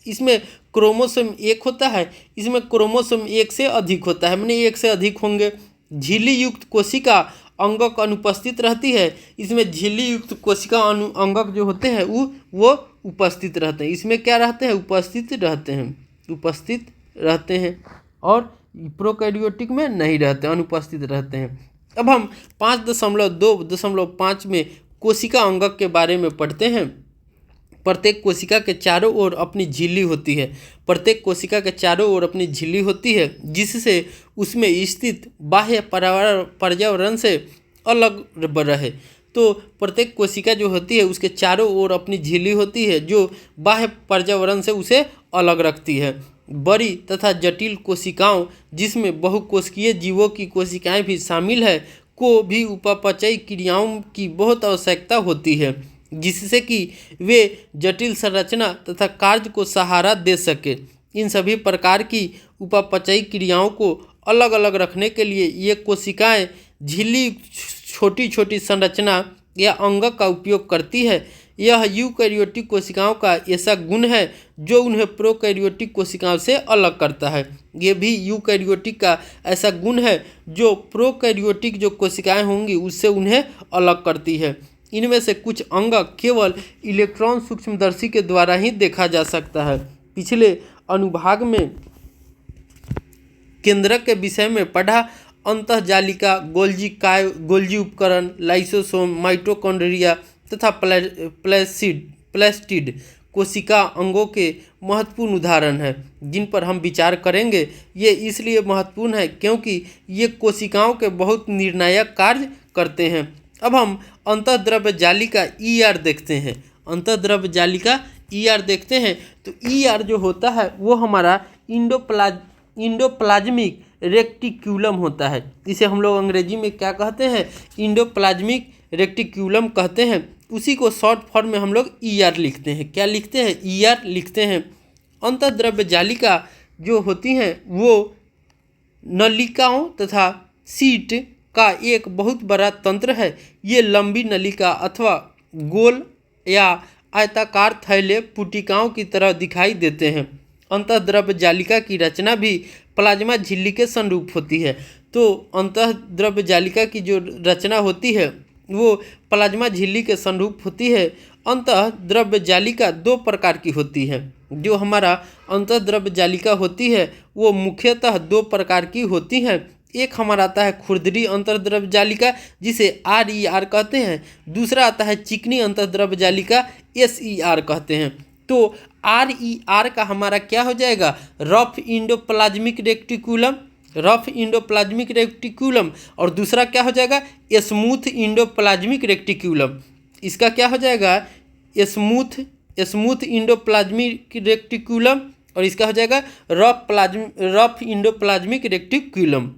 इसमें क्रोमोसोम 1 होता है, इसमें क्रोमोसोम 1 से अधिक होता है, माने 1 से अधिक होंगे। झिल्ली युक्त कोशिका अंगक अनुपस्थित रहती है, इसमें झिल्ली युक्त कोशिका अंगक जो होते हैं वो उपस्थित रहते हैं। इसमें क्या रहते हैं, उपस्थित रहते हैं और प्रोकैरियोटिक में नहीं रहते, अनुपस्थित रहते हैं। अब हम 5.2.5 में कोशिका अंगक के बारे में पढ़ते हैं। प्रत्येक कोशिका के चारों ओर अपनी झिल्ली होती है, जिससे उसमें स्थित बाह्य पर्यावरण से अलग रहे। तो प्रत्येक कोशिका जो होती है उसके चारों ओर अपनी झिल्ली होती है जो बाह्य पर्यावरण से उसे अलग रखती है। बड़ी तथा जटिल कोशिकाओं, जिसमें बहुकोशिकीय जीवों की कोशिकाएं भी शामिल है, को भी उपापचयी क्रियाओं की बहुत आवश्यकता होती है, जिससे कि वे जटिल संरचना तथा कार्य को सहारा दे सके। इन सभी प्रकार की उपापचयी क्रियाओं को अलग अलग रखने के लिए ये कोशिकाएं झिल्ली छोटी छोटी संरचना या अंगक का उपयोग करती है। यह यूकैरियोटिक कोशिकाओं का ऐसा गुण है जो उन्हें प्रोकैरियोटिक कोशिकाओं से अलग करता है। ये भी यूकैरियोटिक का ऐसा गुण है जो प्रोकैरियोटिक जो कोशिकाएं होंगी उससे उन्हें अलग करती है। इनमें से कुछ अंगक केवल इलेक्ट्रॉन सूक्ष्मदर्शी के द्वारा ही देखा जा सकता है। पिछले अनुभाग में केंद्रक के विषय में पढ़ा। अंतःजालिका, गोल्जी उपकरण, लाइसोसोम, माइटोकॉन्ड्रिया तथा प्लास्टिड कोशिका अंगों के महत्वपूर्ण उदाहरण हैं जिन पर हम विचार करेंगे। ये इसलिए महत्वपूर्ण है क्योंकि ये कोशिकाओं के बहुत निर्णायक कार्य करते हैं। अब हम अंतःद्रव्य जालिका ER देखते हैं। अंतःद्रव्य जालिका ER देखते हैं तो ER जो होता है वो हमारा इंडोप्लाज्मिक रेक्टिक्यूलम होता है। इसे हम लोग अंग्रेजी में क्या कहते हैं, इंडोप्लाज्मिक रेक्टिक्यूलम कहते हैं। उसी को शॉर्ट फॉर्म में हम लोग ER लिखते हैं। क्या लिखते हैं, ER लिखते हैं। अंतःद्रव्य जालिका जो होती हैं वो नलिकाओं तथा सीट का एक बहुत बड़ा तंत्र है। ये लंबी नलिका अथवा गोल या आयताकार थैले पुटिकाओं की तरह दिखाई देते हैं। अंतःद्रव्य जालिका की रचना भी प्लाज्मा झिल्ली के अनुरूप होती है। तो अंतःद्रव्य जालिका की जो रचना होती है वो प्लाज्मा झिल्ली के अनुरूप होती है। अंतःद्रव्य जालिका दो प्रकार की होती है। जो हमारा अंतःद्रव्य जालिका होती है वो मुख्यतः दो प्रकार की होती है। एक हमारा आता है खुरदरी अंतर्द्रव्य जालिका जिसे RER कहते हैं। दूसरा आता है चिकनी अंतर्द्रव्य जालिका SER कहते हैं। तो RER का हमारा क्या हो जाएगा, rough endoplasmic reticulum, rough endoplasmic reticulum, और दूसरा क्या हो जाएगा स्मूथ इंडोप्लाज्मिक रेक्टिकुलम। इसका क्या हो जाएगा स्मूथ इंडोप्लाज्मिक रेक्टिकुलम, और इसका हो जाएगा रफ इंडोप्लाज्मिक रेक्टिकुलम।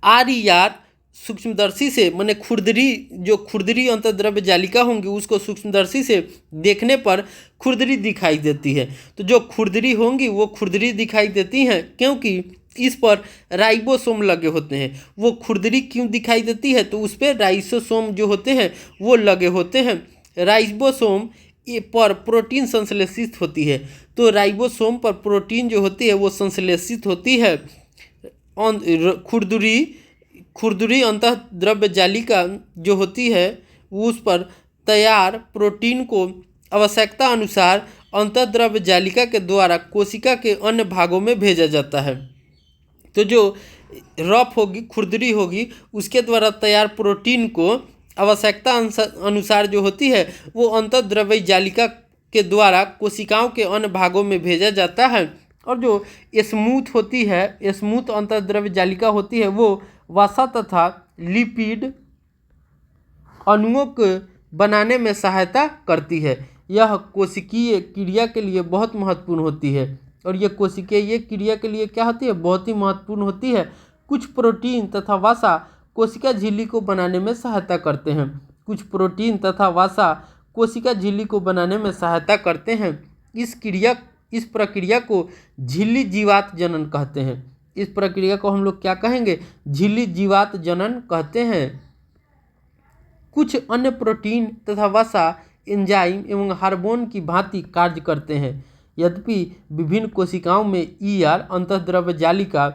RER सूक्ष्मदर्शी से माने खुरदरी अंतर्द्रव्य जालिका होंगी उसको सूक्ष्मदर्शी से देखने पर खुरदरी दिखाई देती है। तो जो खुरदरी होंगी वो खुरदरी दिखाई देती हैं क्योंकि इस पर राइबोसोम लगे होते हैं। वो खुरदरी क्यों दिखाई देती है, तो उस पर राइबोसोम जो होते हैं वो लगे होते हैं। राइबोसोम पर प्रोटीन संश्लेषित होती है। तो राइबोसोम पर प्रोटीन जो होती है वो संश्लेषित होती है। खुरदरी अंतःद्रव्य जालिका जो होती है उस पर तैयार प्रोटीन को आवश्यकता अनुसार अंतःद्रव्य जालिका के द्वारा कोशिका के अन्य भागों में भेजा जाता है। तो जो रफ होगी खुरदरी होगी उसके द्वारा तैयार प्रोटीन को आवश्यकता अनुसार जो होती है वो अंतःद्रव्य जालिका के द्वारा कोशिकाओं के अन्य भागों में भेजा जाता है। और जो स्मूथ होती है, स्मूथ अंतःद्रव्य जालिका होती है वो वसा तथा लिपिड अणुओं को बनाने में सहायता करती है। यह कोशिकीय क्रिया के लिए बहुत महत्वपूर्ण होती है। और ये कोशिकीय क्रिया के लिए क्या होती है, बहुत ही महत्वपूर्ण होती है। कुछ प्रोटीन तथा वसा कोशिका झिल्ली को बनाने में सहायता करते हैं। कुछ प्रोटीन तथा वसा कोशिका झिल्ली को बनाने में सहायता करते हैं। इस प्रक्रिया को झिल्ली जीवात जनन कहते हैं। इस प्रक्रिया को हम लोग क्या कहेंगे, झिल्ली जीवात जनन कहते हैं। कुछ अन्य प्रोटीन तथा वसा एंजाइम एवं हार्मोन की भांति कार्य करते हैं। यद्यपि विभिन्न कोशिकाओं में ER अंतःद्रव्य जालिका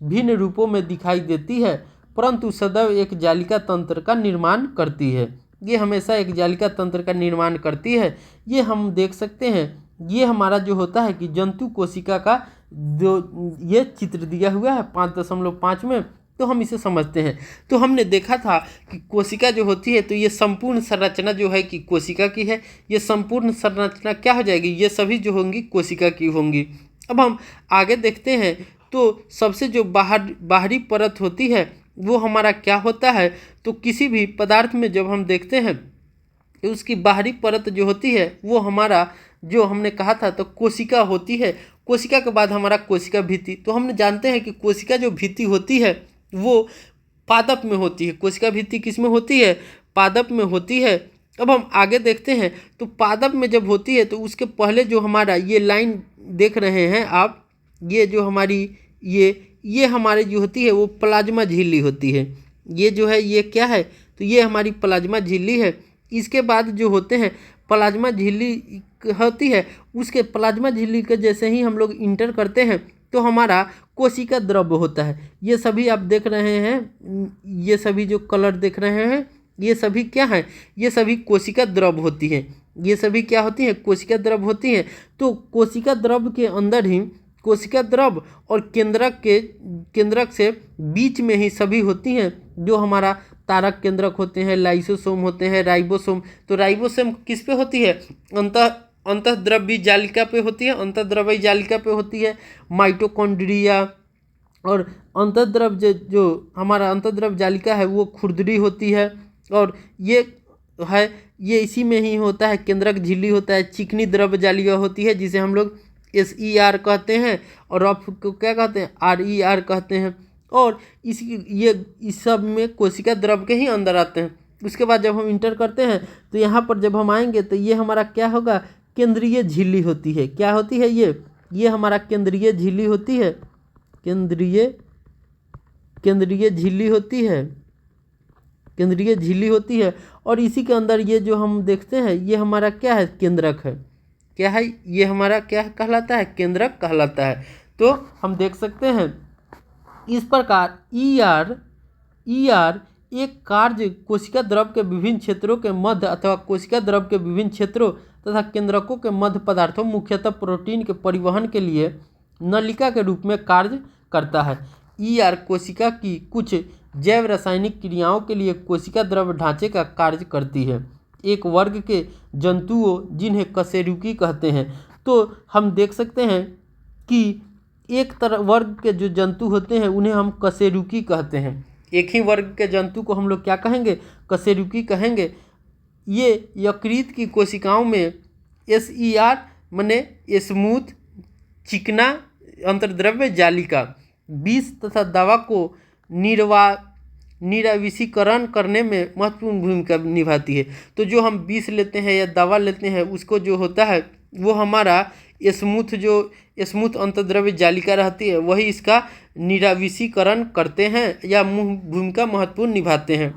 भिन्न रूपों में दिखाई देती है परंतु सदैव एक जालिका तंत्र का निर्माण करती है। ये हमेशा एक जालिका तंत्र का निर्माण करती है। ये हम देख सकते हैं। ये हमारा जो होता है कि जंतु कोशिका का जो ये चित्र दिया हुआ है 5.5 में, तो हम इसे समझते हैं। तो हमने देखा था कि कोशिका जो होती है तो ये संपूर्ण संरचना जो है कि कोशिका की है। ये संपूर्ण संरचना क्या हो जाएगी, ये सभी जो होंगी कोशिका की होंगी। अब हम आगे देखते हैं तो सबसे जो बाहरी परत होती है वो हमारा क्या होता है, तो किसी भी पदार्थ में जब हम देखते हैं तो उसकी बाहरी परत जो होती है वो हमारा जो हमने कहा था तो कोशिका होती है। कोशिका के बाद हमारा कोशिका भित्ति। तो हम जानते हैं कि कोशिका जो भित्ति होती है वो पादप में होती है। कोशिका भित्ति किस में होती है, पादप में होती है। अब हम आगे देखते हैं तो पादप में जब होती है तो उसके पहले जो हमारा ये लाइन देख रहे हैं आप, ये जो हमारी ये हमारी जो होती है वो प्लाज्मा झिल्ली होती है। ये जो है ये क्या है, तो ये हमारी प्लाज्मा झिल्ली है। इसके बाद जो होते हैं प्लाज्मा झिल्ली होती है, उसके प्लाज्मा झिल्ली के जैसे ही हम लोग इंटर करते हैं तो हमारा कोशिका द्रव्य होता है। ये सभी आप देख रहे हैं, ये सभी जो कलर देख रहे हैं ये सभी क्या है, ये सभी कोशिका द्रव्य होती हैं। ये सभी क्या होती हैं, कोशिका द्रव्य होती हैं। तो कोशिका द्रव्य के अंदर ही कोशिका द्रव्य और केंद्रक से बीच में ही सभी होती हैं जो हमारा तारक केंद्रक होते हैं, लाइसोसोम होते हैं, राइबोसोम। तो राइबोसोम किस पे होती है, अंतःद्रव्य जालिका पे होती है, अंतःद्रव्य जालिका पे होती है। माइटोकॉन्ड्रिया और अंतःद्रव्य जो हमारा अंतःद्रव्य जालिका है वो खुरदरी होती है। और ये इसी में ही होता है, केंद्रक झिल्ली होता है। चिकनी द्रव्य जालिका होती है जिसे हम लोग SER कहते हैं और रफ को क्या कहते हैं, RER कहते हैं। और इस सब में कोशिका द्रव्य के ही अंदर आते हैं। उसके बाद जब हम इंटर करते हैं तो यहाँ पर जब हम आएंगे तो ये हमारा क्या होगा, केंद्रीय झिल्ली होती है। क्या होती है ये हमारा केंद्रीय झिल्ली होती है। केंद्रीय झिल्ली होती है। केंद्रीय झिल्ली होती है। और इसी के अंदर ये जो हम देखते हैं ये हमारा क्या है, केंद्रक है। क्या है ये हमारा, क्या कहलाता है, केंद्रक कहलाता है। तो हम देख सकते हैं इस प्रकार ईआर एक कार्य कोशिका द्रव के विभिन्न क्षेत्रों के मध्य अथवा कोशिका द्रव के विभिन्न क्षेत्रों तथा केंद्रकों के मध्य पदार्थों मुख्यतः प्रोटीन के परिवहन के लिए नलिका के रूप में कार्य करता है। ईआर कोशिका की कुछ जैव रासायनिक क्रियाओं के लिए कोशिका द्रव ढांचे का कार्य करती है। एक वर्ग के जंतुओं जिन्हें कशेरुकी कहते हैं, तो हम देख सकते हैं कि एक तरह वर्ग के जो जंतु होते हैं उन्हें हम कशेरुकी कहते हैं। एक ही वर्ग के जंतु को हम लोग क्या कहेंगे, कशेरुकी कहेंगे। ये यकृत की कोशिकाओं में SER माने स्मूथ चिकना अंतर्द्रव्य जालिका विष तथा दवा को निराविषीकरण करने में महत्वपूर्ण भूमिका निभाती है। तो जो हम विष लेते हैं या दवा लेते हैं उसको जो होता है वो हमारा स्मूथ अंतर्द्रव्य जालिका रहती है, वही इसका निराविषीकरण करते हैं या भूमिका महत्वपूर्ण निभाते हैं।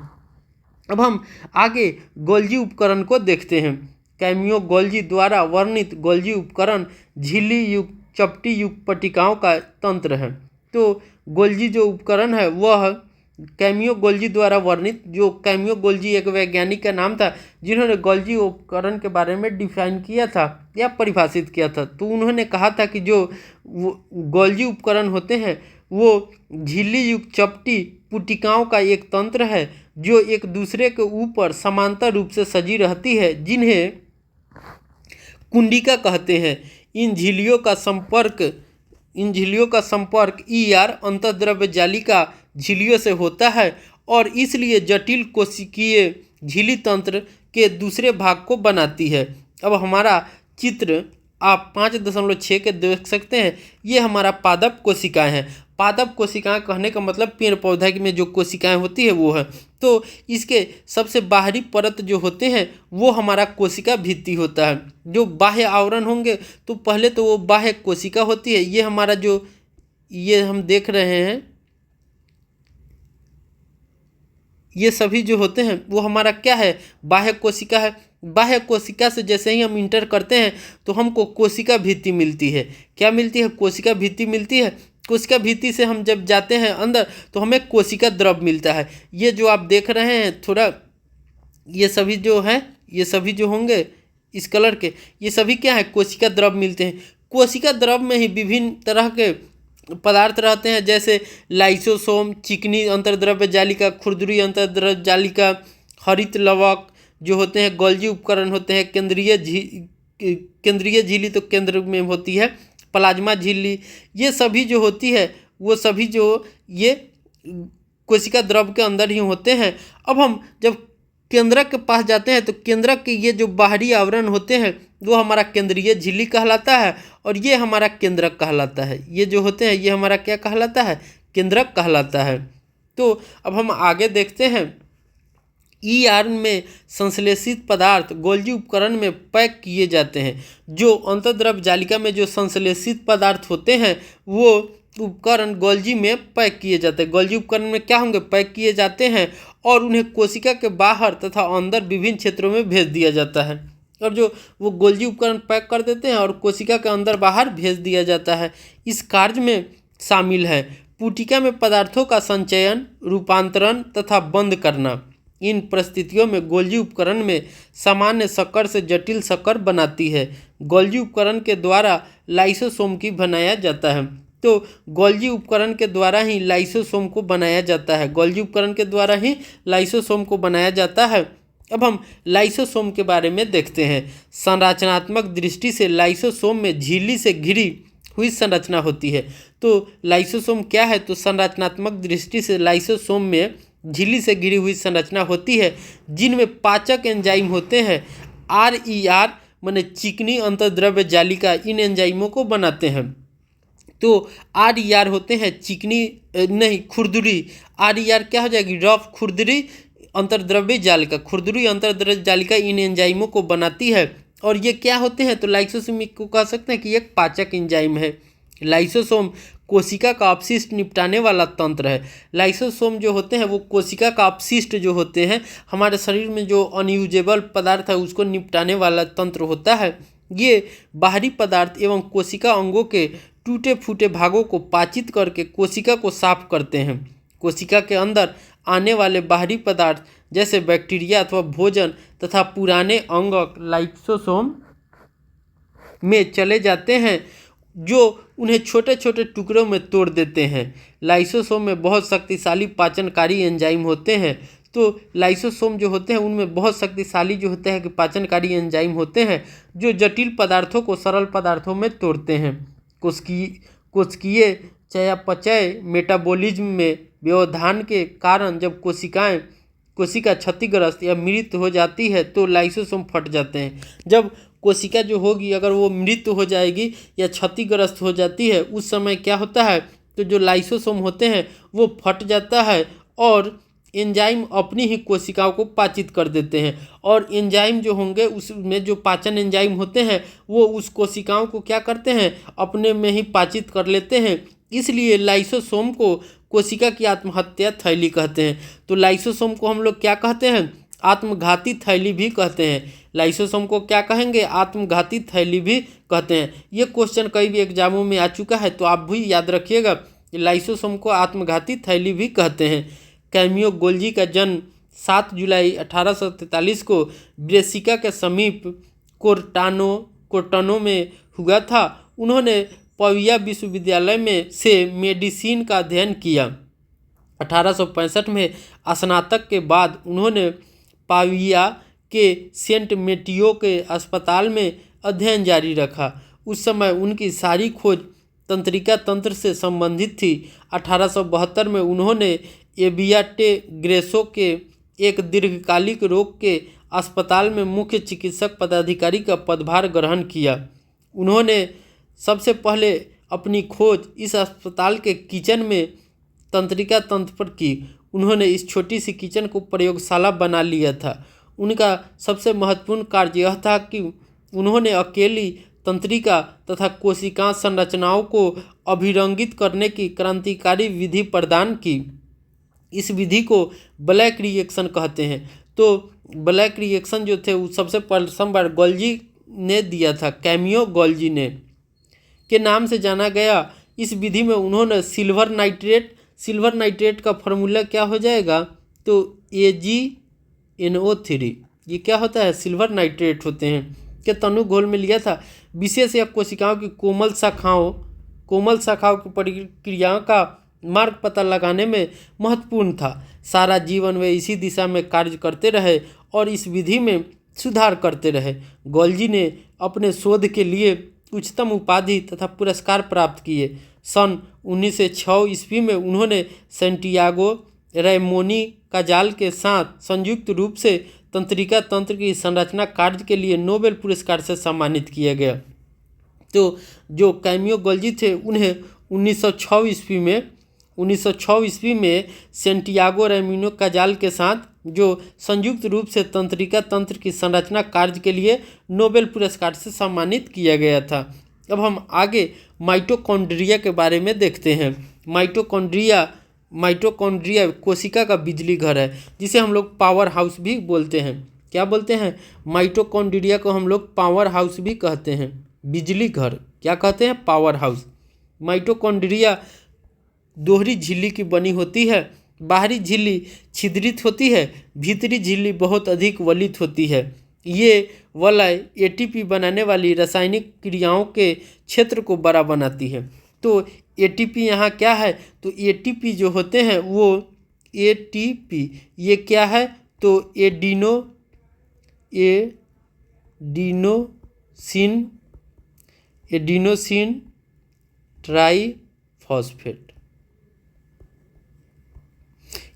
अब हम आगे गोल्जी उपकरण को देखते हैं। कैमियो गोल्जी द्वारा वर्णित गोल्जी उपकरण झिल्ली युक्त चपटी युक्त पट्टिकाओं का तंत्र है। तो गोल्जी जो उपकरण है वह कैमियो गोल्जी द्वारा वर्णित, जो कैमियो गोल्जी एक वैज्ञानिक का नाम था जिन्होंने गोल्जी उपकरण के बारे में डिफाइन किया था या परिभाषित किया था। तो उन्होंने कहा था कि जो गोल्जी उपकरण होते हैं वो झिल्ली युक्त चपटी पुटिकाओं का एक तंत्र है जो एक दूसरे के ऊपर समांतर रूप से सजी रहती है, जिन्हें कुंडिका कहते हैं। इन झिल्लियों का संपर्क ER अंतर्द्रव्य जालिका झिल्लियों से होता है और इसलिए जटिल कोशिकीय झिल्ली तंत्र के दूसरे भाग को बनाती है। अब हमारा चित्र आप 5.6 के देख सकते हैं। ये हमारा पादप कोशिकाएं हैं। पादप कोशिकाएं कहने का मतलब पेड़ पौधे में जो कोशिकाएं होती है वो है। तो इसके सबसे बाहरी परत जो होते हैं वो हमारा कोशिका भित्ति होता है। जो बाह्य आवरण होंगे तो पहले तो वो बाह्य कोशिका होती है। ये हमारा जो ये हम देख रहे हैं ये सभी जो होते हैं वो हमारा क्या है, बाह्य कोशिका है। बाह्य कोशिका से जैसे ही हम इंटर करते हैं तो हमको कोशिका भित्ति मिलती है। क्या मिलती है, कोशिका भित्ति मिलती है। कोशिका भित्ति से हम जब जाते हैं अंदर तो हमें कोशिका द्रव मिलता है। ये जो आप देख रहे हैं थोड़ा, ये सभी जो हैं, ये सभी जो होंगे इस कलर के, ये सभी क्या है, कोशिका द्रव मिलते हैं। कोशिका द्रव में ही विभिन्न तरह के पदार्थ रहते हैं, जैसे लाइसोसोम, चिकनी अंतर्द्रव्य जालिका, खुरदुरी अंतर्द्रव्य जालिका, हरित लवक जो होते हैं, गोल्जी उपकरण होते हैं, केंद्रीय झिल्ली तो केंद्र में होती है, प्लाज्मा झिल्ली, ये सभी जो होती है वो सभी जो ये कोशिका द्रव के अंदर ही होते हैं। अब हम जब केंद्रक के पास जाते हैं तो केंद्रक के ये जो बाहरी आवरण होते हैं वो हमारा केंद्रीय झिल्ली कहलाता है और ये हमारा केंद्रक कहलाता है। ये जो होते हैं ये हमारा क्या कहलाता है, केंद्रक कहलाता है। तो अब हम आगे देखते हैं। ER में संश्लेषित पदार्थ गोल्जी उपकरण में पैक किए जाते हैं। जो अंतर्द्रव्य जालिका में जो संश्लेषित पदार्थ होते हैं वो उपकरण गोल्जी में पैक किए जाते हैं। गोल्जी उपकरण में क्या होंगे, पैक किए जाते हैं और उन्हें कोशिका के बाहर तथा अंदर विभिन्न क्षेत्रों में भेज दिया जाता है। और जो वो गोल्जी उपकरण पैक कर देते हैं और कोशिका के अंदर बाहर भेज दिया जाता है। इस कार्य में शामिल है पुटिका में पदार्थों का संचयन, रूपांतरण तथा बंद करना। इन परिस्थितियों में गोल्जी उपकरण में सामान्य शक्कर से जटिल शक्कर बनाती है। गोल्जी उपकरण के द्वारा लाइसोसोम की बनाया जाता है। तो गोल्जी उपकरण के द्वारा ही लाइसोसोम को बनाया जाता है। गोल्जी उपकरण के द्वारा ही लाइसोसोम को बनाया जाता है। अब हम लाइसोसोम के बारे में देखते हैं। संरचनात्मक दृष्टि से लाइसोसोम में झिल्ली से घिरी हुई संरचना होती है। तो लाइसोसोम क्या है, तो संरचनात्मक दृष्टि से लाइसोसोम में झिल्ली से घिरी हुई संरचना होती है जिनमें पाचक एंजाइम होते हैं। RER माने चिकनी अंतर्द्रव्य जालिका इन एंजाइमों को बनाते हैं। तो RER होते हैं खुरदुरी। RER क्या हो जाएगी, रफ खुरदुरी अंतर्द्रव्य जालिका। खुरदुरी अंतर्द्रव्य जालिका इन एंजाइमों को बनाती है और ये क्या होते हैं, तो लाइसोसोम को कह सकते हैं कि एक पाचक एंजाइम है। लाइसोसोम कोशिका का अपशिष्ट निपटाने वाला तंत्र है। लाइसोसोम जो होते हैं वो कोशिका का अपशिष्ट जो होते हैं, हमारे शरीर में जो अनयूजेबल पदार्थ है उसको निपटाने वाला तंत्र होता है। ये बाहरी पदार्थ एवं कोशिका अंगों के टूटे फूटे भागों को पाचित करके कोशिका को साफ करते हैं। कोशिका के अंदर आने वाले बाहरी पदार्थ जैसे बैक्टीरिया अथवा भोजन तथा पुराने अंग लाइसोसोम में चले जाते हैं, जो उन्हें छोटे छोटे टुकड़ों में तोड़ देते हैं। लाइसोसोम में बहुत शक्तिशाली पाचनकारी एंजाइम होते हैं। तो लाइसोसोम जो होते हैं उनमें बहुत शक्तिशाली जो होते हैं कि पाचनकारी एंजाइम होते हैं जो जटिल पदार्थों को सरल पदार्थों में तोड़ते हैं। कोशिकीय चयापचय मेटाबॉलिज्म में व्यवधान के कारण जब कोशिका क्षतिग्रस्त या मृत हो जाती है तो लाइसोसोम फट जाते हैं। जब कोशिका जो होगी अगर वो मृत हो जाएगी या क्षतिग्रस्त हो जाती है, उस समय क्या होता है, तो जो लाइसोसोम होते हैं वो फट जाता है और एंजाइम अपनी ही कोशिकाओं को पाचित कर देते हैं। और एंजाइम जो होंगे उसमें जो पाचन एंजाइम होते हैं वो उस कोशिकाओं को क्या करते हैं, अपने में ही पाचित कर लेते हैं। इसलिए लाइसोसोम को कोशिका की आत्महत्या थैली कहते हैं। तो लाइसोसोम को हम लोग क्या कहते हैं, आत्मघाती थैली भी कहते हैं। लाइसोसोम को क्या कहेंगे, आत्मघाती थैली भी कहते हैं। ये क्वेश्चन कई भी एग्जामों में आ चुका है, तो आप भी याद रखिएगा लाइसोसोम को आत्मघाती थैली भी कहते हैं। कैमियो गोल्जी का जन्म 7 जुलाई 1843 को ब्रेसिका के समीप कोर्टानो में हुआ था। उन्होंने पविया विश्वविद्यालय में से मेडिसिन का अध्ययन किया। 1865 में स्नातक के बाद उन्होंने पाविया के सेंट मेटियो के अस्पताल में अध्ययन जारी रखा। उस समय उनकी सारी खोज तंत्रिका तंत्र से संबंधित थी। 1872 में उन्होंने एबियाटे ग्रेसो के एक दीर्घकालिक रोग के अस्पताल में मुख्य चिकित्सक पदाधिकारी का पदभार ग्रहण किया। उन्होंने सबसे पहले अपनी खोज इस अस्पताल के किचन में तंत्रिका तंत्र पर की। उन्होंने इस छोटी सी किचन को प्रयोगशाला बना लिया था। उनका सबसे महत्वपूर्ण कार्य यह था कि उन्होंने अकेली तंत्रिका तथा कोशिका संरचनाओं को अभिरंगित करने की क्रांतिकारी विधि प्रदान की। इस विधि को ब्लैक रिएक्शन कहते हैं। तो ब्लैक रिएक्शन जो थे वो सबसे प्रथम बार गोल्जी ने दिया था, कैमियो गोल्जी ने के नाम से जाना गया। इस विधि में उन्होंने सिल्वर नाइट्रेट का फॉर्मूला क्या हो जाएगा, तो AgNO3, ये क्या होता है, सिल्वर नाइट्रेट होते हैं, के तनु घोल में लिया था। विशेष या कोशिकाओं की कोमल शाखाओं की प्रक्रियाओं का मार्ग पता लगाने में महत्वपूर्ण था। सारा जीवन वे इसी दिशा में कार्य करते रहे और इस विधि में सुधार करते रहे। गोल्जी ने अपने शोध के लिए उच्चतम उपाधि तथा पुरस्कार प्राप्त किए। सन 1906 ईस्वी में उन्होंने सैंटियागो रैमोनी काजाल के साथ संयुक्त रूप से तंत्रिका तंत्र की संरचना कार्य के लिए नोबेल पुरस्कार से सम्मानित किया गया। तो जो कैमियो गोल्जी थे उन्हें 1906 ईस्वी में सैंटियागो रैमोनी काजाल के साथ जो संयुक्त रूप से तंत्रिका तंत्र की संरचना कार्य के लिए नोबेल पुरस्कार से सम्मानित किया गया था। अब हम आगे माइटोकॉन्ड्रिया के बारे में देखते हैं। माइटोकॉन्ड्रिया कोशिका का बिजली घर है, जिसे हम लोग पावर हाउस भी बोलते हैं। क्या बोलते हैं, माइटोकॉन्ड्रिया को हम लोग पावर हाउस भी कहते हैं, बिजली घर क्या कहते हैं, पावर हाउस। माइटोकॉन्ड्रिया दोहरी झिल्ली की बनी होती है। बाहरी झिल्ली छिद्रित होती है, भीतरी झिल्ली बहुत अधिक वलित होती है। ये वलय एटीपी बनाने वाली रासायनिक क्रियाओं के क्षेत्र को बड़ा बनाती है। तो एटीपी यहाँ क्या है, तो एटीपी जो होते हैं वो एटीपी ये क्या है, तो एडिनोसिन ट्राइफॉस्फेट,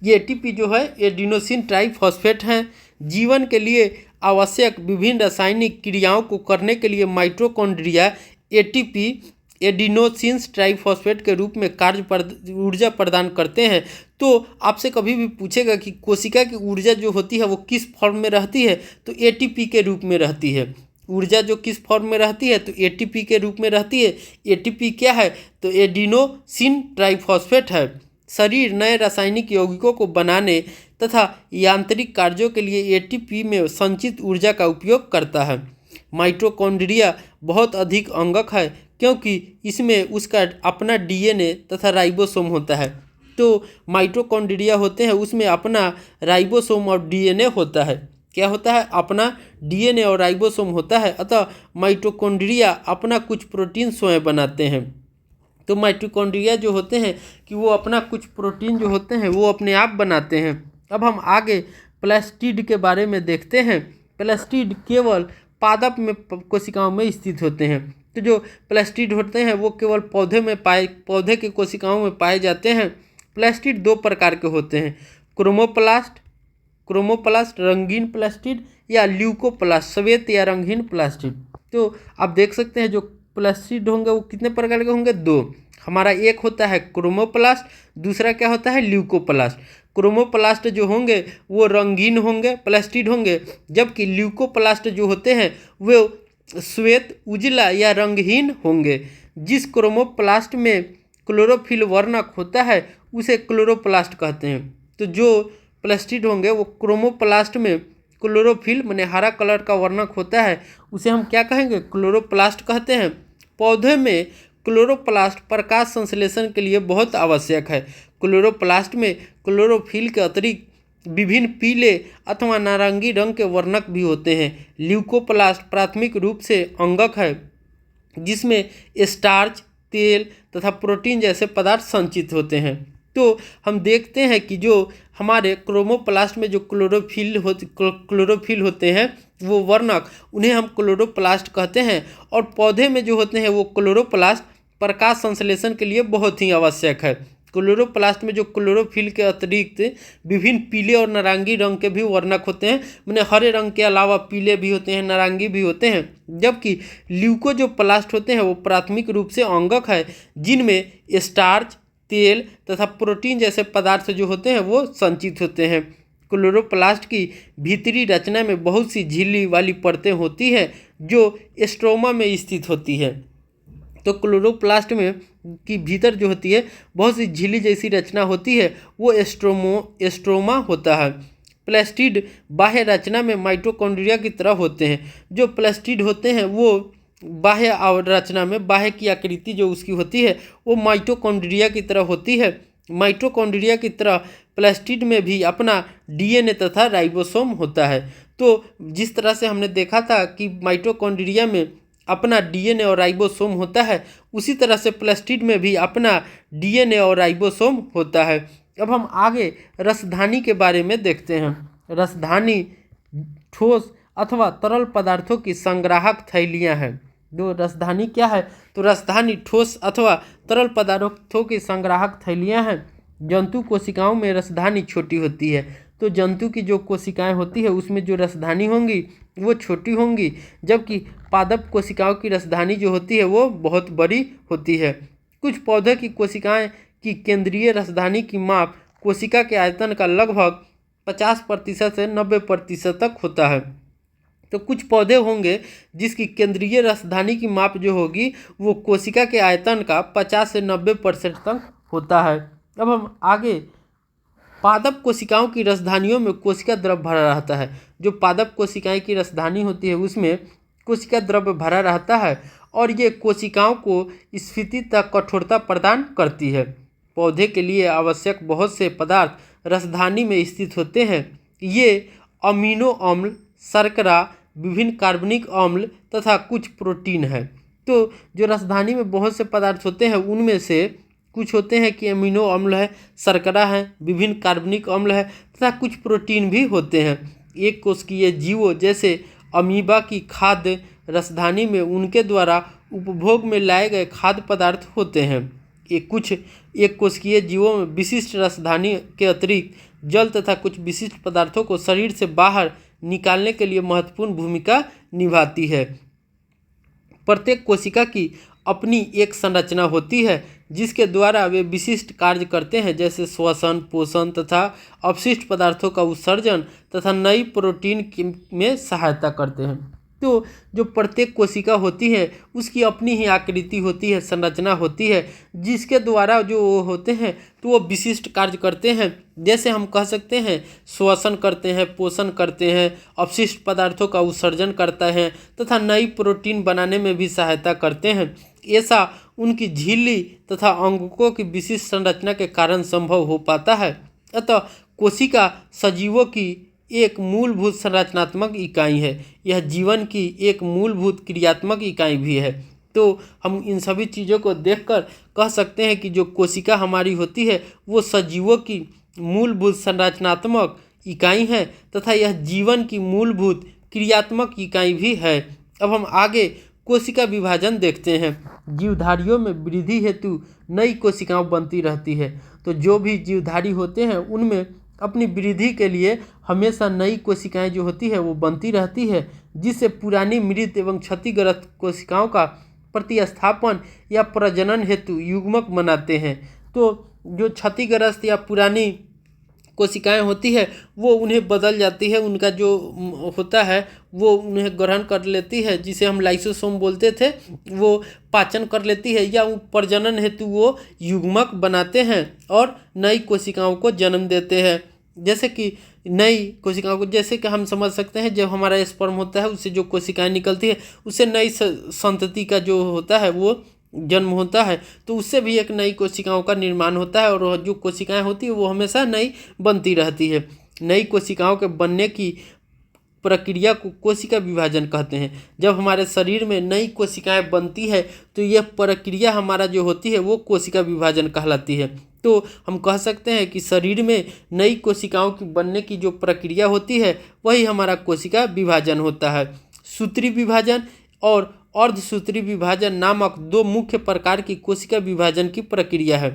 ये एटीपी जो है एडिनोसिन ट्राइफॉस्फेट हैं। जीवन के लिए आवश्यक विभिन्न रासायनिक क्रियाओं को करने के लिए माइटोकॉन्ड्रिया एटीपी एडिनोसिन ट्राइफॉस्फेट के रूप में ऊर्जा प्रदान करते हैं। तो आपसे कभी भी पूछेगा कि कोशिका की ऊर्जा जो होती है वो किस फॉर्म में रहती है, तो एटीपी के रूप में रहती है। ऊर्जा जो किस फॉर्म में रहती है, तो एटीपी के रूप में रहती है। एटीपी क्या है, तो एडिनोसिन ट्राइफॉस्फेट है। शरीर नए रासायनिक यौगिकों को बनाने तथा यांत्रिक कार्यों के लिए एटीपी में संचित ऊर्जा का उपयोग करता है। माइटोकॉन्ड्रिया बहुत अधिक अंगक है क्योंकि इसमें उसका अपना डीएनए तथा राइबोसोम होता है। तो माइटोकॉन्ड्रिया होते हैं, उसमें अपना राइबोसोम और डीएनए होता है। क्या होता है, अपना डीएनए और राइबोसोम होता है। अतः माइटोकॉन्ड्रिया अपना कुछ प्रोटीन स्वयं बनाते हैं। तो माइटोकॉन्ड्रिया जो होते हैं कि वो अपना कुछ प्रोटीन जो होते हैं वो अपने आप बनाते हैं। अब हम आगे प्लास्टिड के बारे में देखते हैं। प्लास्टिड केवल पादप में कोशिकाओं में स्थित होते हैं। तो जो प्लास्टिड होते हैं वो केवल पौधे के कोशिकाओं में पाए जाते हैं। प्लास्टिड दो प्रकार के होते हैं, क्रोमोप्लास्ट रंगीन प्लास्टिड या ल्यूकोप्लास्ट श्वेत या रंगीन प्लास्टिड। तो आप देख सकते हैं जो प्लास्टिड होंगे वो कितने प्रकार के होंगे, दो। हमारा एक होता है क्रोमोप्लास्ट, दूसरा क्या होता है, ल्यूकोप्लास्ट। क्रोमोप्लास्ट जो होंगे वो रंगीन होंगे प्लास्टिड होंगे, जबकि ल्यूकोप्लास्ट जो होते हैं वो श्वेत उजला या रंगहीन होंगे। जिस क्रोमोप्लास्ट में क्लोरोफिल वर्णक होता है उसे क्लोरोप्लास्ट कहते हैं। तो जो प्लास्टिड होंगे वो क्रोमोप्लास्ट में क्लोरोफिल माने हरा कलर का वर्णक होता है, उसे हम क्या कहेंगे, क्लोरोप्लास्ट कहते हैं। पौधे में क्लोरोप्लास्ट प्रकाश संश्लेषण के लिए बहुत आवश्यक है। क्लोरोप्लास्ट में क्लोरोफिल के अतिरिक्त विभिन्न पीले अथवा नारंगी रंग के वर्णक भी होते हैं। ल्यूकोप्लास्ट प्राथमिक रूप से अंगक है जिसमें स्टार्च, तेल तथा प्रोटीन जैसे पदार्थ संचित होते हैं। तो हम देखते हैं कि जो हमारे क्रोमोप्लास्ट में जो क्लोरोफिल होते हैं वो वर्णक, उन्हें हम क्लोरोप्लास्ट कहते हैं। और पौधे में जो होते हैं वो क्लोरोप्लास्ट प्रकाश संश्लेषण के लिए बहुत ही आवश्यक है। क्लोरोप्लास्ट में जो क्लोरोफिल के अतिरिक्त विभिन्न पीले और नारंगी रंग के भी वर्णक होते हैं, मैंने हरे रंग के अलावा पीले भी होते हैं, नारंगी भी होते हैं। जबकि ल्यूको जो प्लास्ट होते हैं वो प्राथमिक रूप से अंगक है जिनमें स्टार्च, तेल तथा प्रोटीन जैसे पदार्थ जो होते हैं वो संचित होते हैं। क्लोरोप्लास्ट की भीतरी रचना में बहुत सी झिल्ली वाली परतें होती हैं जो स्ट्रोमा में स्थित होती है। तो क्लोरोप्लास्ट में की भीतर जो होती है बहुत सी झिल्ली जैसी रचना होती है, वो स्ट्रोमा होता है। प्लास्टिड बाह्य रचना में माइटोकॉन्ड्रिया की तरह होते हैं। जो प्लास्टिड होते हैं वो बाह्य रचना में, बाह्य की आकृति जो उसकी होती है वो माइटोकॉन्ड्रिया की तरह होती है। माइटोकॉन्ड्रिया की तरह प्लास्टिड में भी अपना डीएनए तथा राइबोसोम होता है। तो जिस तरह से हमने देखा था कि माइटोकॉन्ड्रिया में अपना डीएनए और राइबोसोम होता है, उसी तरह से प्लास्टिड में भी अपना डीएनए और राइबोसोम होता है। अब हम आगे रसधानी के बारे में देखते हैं। रसधानी ठोस अथवा तरल पदार्थों की संग्राहक थैलियाँ हैं। जो रसधानी क्या है, तो रसधानी ठोस अथवा तरल पदार्थों की संग्राहक थैलियाँ हैं। जंतु कोशिकाओं में रसधानी छोटी होती है। तो जंतु की जो कोशिकाएं होती है उसमें जो रसधानी होंगी वो छोटी होंगी, जबकि पादप कोशिकाओं की रसधानी जो होती है वो बहुत बड़ी होती है। कुछ पौधे की कोशिकाएं की केंद्रीय रसधानी की माप कोशिका के आयतन का लगभग 50% से 90% तक होता है। तो कुछ पौधे होंगे जिसकी केंद्रीय रसधानी की माप जो होगी वो कोशिका के आयतन का 50 से 90% तक होता है। अब हम आगे पादप कोशिकाओं की रसधानियों में कोशिका द्रव भरा रहता है। जो पादप कोशिकाएं की रसधानी होती है उसमें कोशिका द्रव भरा रहता है और ये कोशिकाओं को स्फीति तक कठोरता प्रदान करती है। पौधे के लिए आवश्यक बहुत से पदार्थ रसधानी में स्थित होते हैं। ये अमीनो अम्ल, शर्करा, विभिन्न कार्बनिक अम्ल तथा कुछ प्रोटीन है। तो जो रसधानी में बहुत से पदार्थ होते हैं उनमें से कुछ होते हैं कि अमीनो अम्ल है, शर्करा है, विभिन्न कार्बनिक अम्ल है तथा कुछ प्रोटीन भी होते हैं। एक कोशिकीय जीवों जैसे अमीबा की खाद्य रसधानी में उनके द्वारा उपभोग में लाए गए खाद्य पदार्थ होते हैं। एक कोशिकीय जीवों में विशिष्ट रसधानी के अतिरिक्त जल तथा कुछ विशिष्ट पदार्थों को शरीर से बाहर निकालने के लिए महत्वपूर्ण भूमिका निभाती है। प्रत्येक कोशिका की अपनी एक संरचना होती है जिसके द्वारा वे विशिष्ट कार्य करते हैं, जैसे श्वसन, पोषण तथा अपशिष्ट पदार्थों का उत्सर्जन तथा नई प्रोटीन में सहायता करते हैं। तो जो प्रत्येक कोशिका होती है उसकी अपनी ही आकृति होती है, संरचना होती है, जिसके द्वारा जो वो होते हैं तो वो विशिष्ट कार्य करते हैं। जैसे हम कह सकते हैं श्वसन करते हैं, पोषण करते हैं, अपशिष्ट पदार्थों का उत्सर्जन करता है तथा नई प्रोटीन बनाने में भी सहायता करते हैं। ऐसा उनकी झिल्ली तथा अंगों की विशिष्ट संरचना के कारण संभव हो पाता है। अतः कोशिका सजीवों की एक मूलभूत संरचनात्मक इकाई है। यह जीवन की एक मूलभूत क्रियात्मक इकाई भी है। तो हम इन सभी चीज़ों को देखकर कह सकते हैं कि जो कोशिका हमारी होती है वो सजीवों की मूलभूत संरचनात्मक इकाई है तथा यह जीवन की मूलभूत क्रियात्मक इकाई भी है। अब हम आगे कोशिका विभाजन देखते हैं। जीवधारियों में वृद्धि हेतु नई कोशिकाएं बनती रहती है। तो जो भी जीवधारी होते हैं उनमें अपनी वृद्धि के लिए हमेशा नई कोशिकाएं जो होती है वो बनती रहती है, जिससे पुरानी मृत एवं क्षतिग्रस्त कोशिकाओं का प्रतिस्थापन या प्रजनन हेतु युग्मक बनाते हैं। तो जो क्षतिग्रस्त या पुरानी कोशिकाएं होती है वो उन्हें बदल जाती है, उनका जो होता है वो उन्हें ग्रहण कर लेती है, जिसे हम लाइसोसोम बोलते थे, वो पाचन कर लेती है या प्रजनन हेतु वो युग्मक बनाते हैं और नई कोशिकाओं को जन्म देते हैं। जैसे कि नई कोशिकाओं को, जैसे कि हम समझ सकते हैं जब हमारा स्पर्म होता है उससे जो कोशिकाएं निकलती है उससे नई संतति का जो होता है वो जन्म होता है, तो उससे भी एक नई कोशिकाओं का निर्माण होता है और जो कोशिकाएं होती है वो हमेशा नई बनती रहती है। नई कोशिकाओं के बनने की प्रक्रिया को कोशिका विभाजन कहते हैं। जब हमारे शरीर में नई कोशिकाएं बनती है तो यह प्रक्रिया हमारा जो होती है वो कोशिका विभाजन कहलाती है। तो हम कह सकते हैं कि शरीर में नई कोशिकाओं की बनने की जो प्रक्रिया होती है वही हमारा कोशिका विभाजन होता है। सूत्री विभाजन और अर्धसूत्री विभाजन नामक दो मुख्य प्रकार की कोशिका विभाजन की प्रक्रिया है।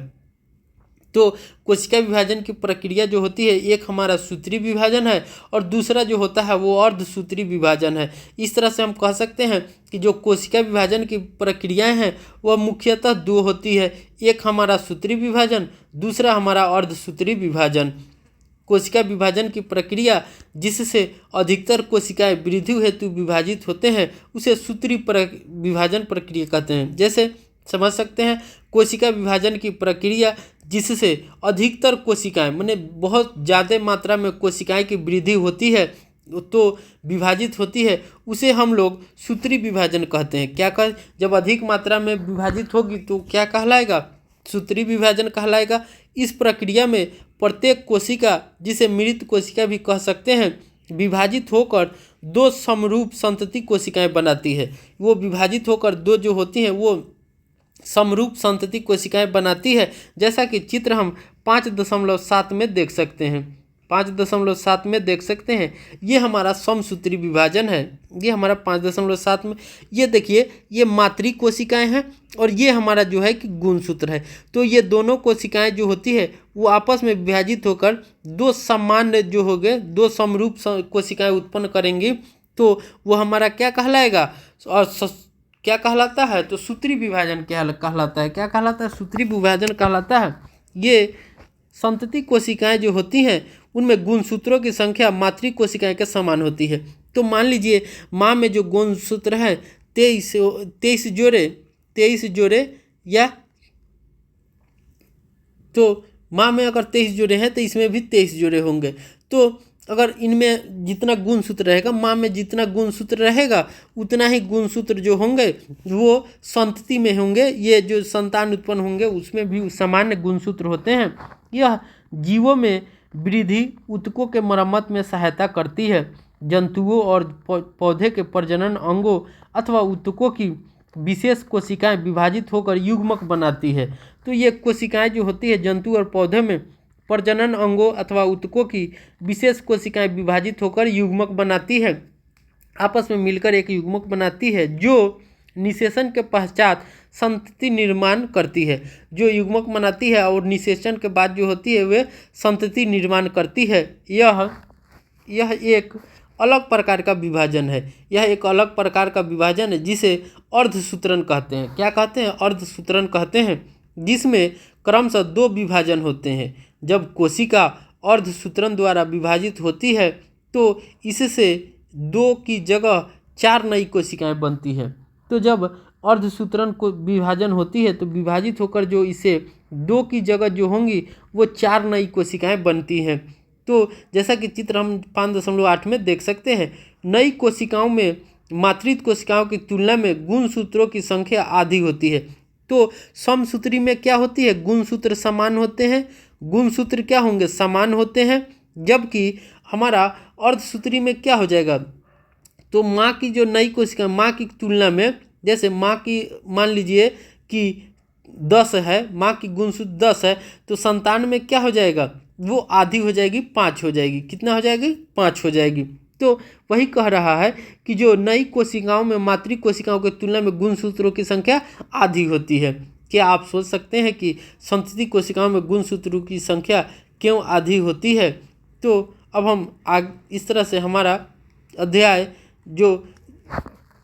तो कोशिका विभाजन की प्रक्रिया जो होती है एक हमारा सूत्री विभाजन है और दूसरा जो होता है वो अर्धसूत्री विभाजन है। इस तरह से हम कह सकते हैं कि जो कोशिका विभाजन की प्रक्रियाएं हैं वह मुख्यतः दो होती है, एक हमारा सूत्री विभाजन, दूसरा हमारा अर्धसूत्री विभाजन। कोशिका विभाजन की प्रक्रिया जिससे अधिकतर कोशिकाएं वृद्धि हेतु विभाजित होते हैं उसे सूत्री विभाजन प्रक्रिया कहते हैं। जैसे समझ सकते हैं कोशिका विभाजन की प्रक्रिया जिससे अधिकतर कोशिकाएं माने बहुत ज़्यादा मात्रा में कोशिकाएं की वृद्धि होती है तो विभाजित होती है उसे हम लोग सूत्री विभाजन कहते हैं। क्या कह जब अधिक मात्रा में विभाजित होगी तो क्या कहलाएगा? सूत्री विभाजन कहलाएगा। इस प्रक्रिया में प्रत्येक कोशिका, जिसे मृत कोशिका भी कह सकते हैं, विभाजित होकर दो समरूप संतति कोशिकाएं बनाती है। वो विभाजित होकर दो जो होती हैं वो समरूप संतति कोशिकाएं बनाती है। जैसा कि चित्र हम 5.7 में देख सकते हैं। 5.7 में देख सकते हैं ये हमारा समसूत्री विभाजन है। ये हमारा 5.7 में ये देखिए ये मातृ कोशिकाएं हैं और ये हमारा जो है कि गुणसूत्र है। तो ये दोनों कोशिकाएं जो होती है वो आपस में विभाजित होकर दो सामान्य जो हो गए दो समरूप कोशिकाएं उत्पन्न करेंगी। तो वो हमारा क्या कहलाएगा और क्या कहलाता है? तो सूत्री विभाजन क्या कहलाता है? क्या कहलाता है? सूत्री विभाजन कहलाता है। ये संतति कोशिकाएं जो होती हैं उनमें गुणसूत्रों की संख्या मातृ कोशिकाएं के समान होती है। तो मान लीजिए माँ में जो गुणसूत्र है 23 जोड़े या तो माँ में अगर 23 जोड़े हैं तो इसमें भी 23 जोड़े होंगे। तो अगर इनमें जितना गुणसूत्र रहेगा, माँ में जितना गुणसूत्र रहेगा उतना ही गुणसूत्र जो होंगे वो संतति में होंगे। ये जो संतान उत्पन्न होंगे उसमें भी सामान्य गुणसूत्र होते हैं। यह जीवों में वृद्धि ऊतकों के मरम्मत में सहायता करती है। जंतुओं और पौधे के प्रजनन अंगों अथवा ऊतकों की विशेष कोशिकाएं विभाजित होकर युग्मक बनाती है। तो ये कोशिकाएं जो होती है जंतु और पौधे में प्रजनन अंगों अथवा ऊतकों की विशेष कोशिकाएं विभाजित होकर युग्मक बनाती है, आपस में मिलकर एक युग्मक बनाती है जो निषेचन के पश्चात संतति निर्माण करती है। जो युग्मक बनाती है और निषेचन के बाद जो होती है वे संतति निर्माण करती है। यह एक अलग प्रकार का विभाजन है। यह एक अलग प्रकार का विभाजन है जिसे अर्धसूत्रण कहते हैं। क्या कहते हैं? अर्धसूत्रण कहते हैं, जिसमें क्रमशः दो विभाजन होते हैं। जब कोशिका अर्धसूत्रण द्वारा विभाजित होती है तो इससे दो की जगह 4 नई कोशिकाएं बनती हैं। तो जब अर्धसूत्रण को विभाजन होती है तो विभाजित होकर जो इसे 2 की जगह जो होंगी वो 4 नई कोशिकाएं बनती हैं। तो जैसा कि चित्र हम 5.8 में देख सकते हैं, नई कोशिकाओं में मातृ कोशिकाओं की तुलना में गुणसूत्रों की संख्या आधी होती है। तो समसूत्री में क्या होती है, गुणसूत्र समान होते हैं, गुणसूत्र क्या होंगे, समान होते हैं। जबकि हमारा अर्धसूत्री में क्या हो जाएगा, तो माँ की जो नई कोशिका माँ की तुलना में, जैसे माँ की मान लीजिए कि 10 है, माँ की गुणसूत्र 10 है, तो संतान में क्या हो जाएगा, वो आधी हो जाएगी, 5 हो जाएगी। कितना हो जाएगी, 5 हो जाएगी। तो वही कह रहा है कि जो नई कोशिकाओं में मातृ कोशिकाओं की तुलना में गुणसूत्रों की संख्या आधी होती है। क्या आप सोच सकते हैं कि संतति कोशिकाओं में गुणसूत्रों की संख्या क्यों आधी होती है? तो अब हम इस तरह से हमारा अध्याय जो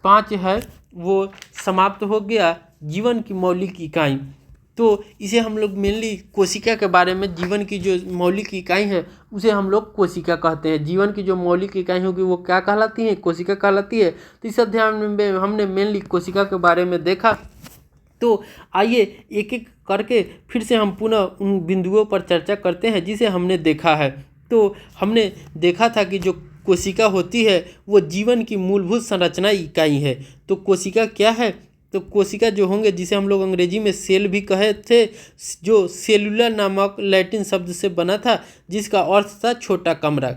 5 है वो समाप्त हो गया, जीवन की मौलिक इकाई। तो इसे हम लोग मेनली कोशिका के बारे में, जीवन की जो मौलिक इकाई है उसे हम लोग कोशिका कहते हैं। जीवन की जो मौलिक इकाई होगी वो क्या कहलाती है, कोशिका कहलाती है। तो इस अध्याय में हमने मेनली कोशिका के बारे में देखा। तो आइए एक एक करके फिर से हम पुनः उन बिंदुओं पर चर्चा करते हैं जिसे हमने देखा है। तो हमने देखा था कि जो कोशिका होती है वो जीवन की मूलभूत संरचना इकाई है। तो कोशिका क्या है, तो कोशिका जो होंगे, जिसे हम लोग अंग्रेजी में सेल भी कहे थे, जो सेलुलर नामक लैटिन शब्द से बना था, जिसका अर्थ था छोटा कमरा।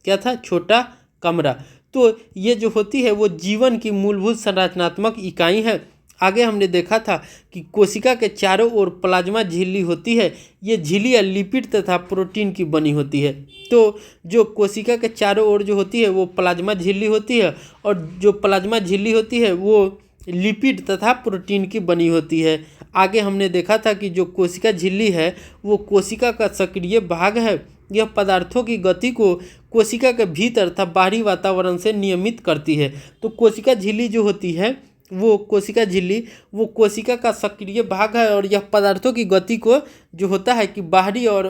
क्या था, छोटा कमरा। तो ये जो होती है वो जीवन की मूलभूत संरचनात्मक इकाई है। आगे हमने देखा था कि कोशिका के चारों ओर प्लाज्मा झिल्ली होती है। ये झिल्लियाँ लिपिड तथा प्रोटीन की बनी होती है। तो जो कोशिका के चारों ओर जो होती है वो प्लाज्मा झिल्ली होती है, और जो प्लाज्मा झिल्ली होती है वो लिपिड तथा प्रोटीन की बनी होती है। आगे हमने देखा था कि जो कोशिका झिल्ली है वो कोशिका का सक्रिय भाग है। यह पदार्थों की गति को कोशिका के भीतर तथा बाहरी वातावरण से नियमित करती है। तो कोशिका झिल्ली जो होती है वो कोशिका झिल्ली वो कोशिका का सक्रिय भाग है, और यह पदार्थों की गति को जो होता है कि बाहरी और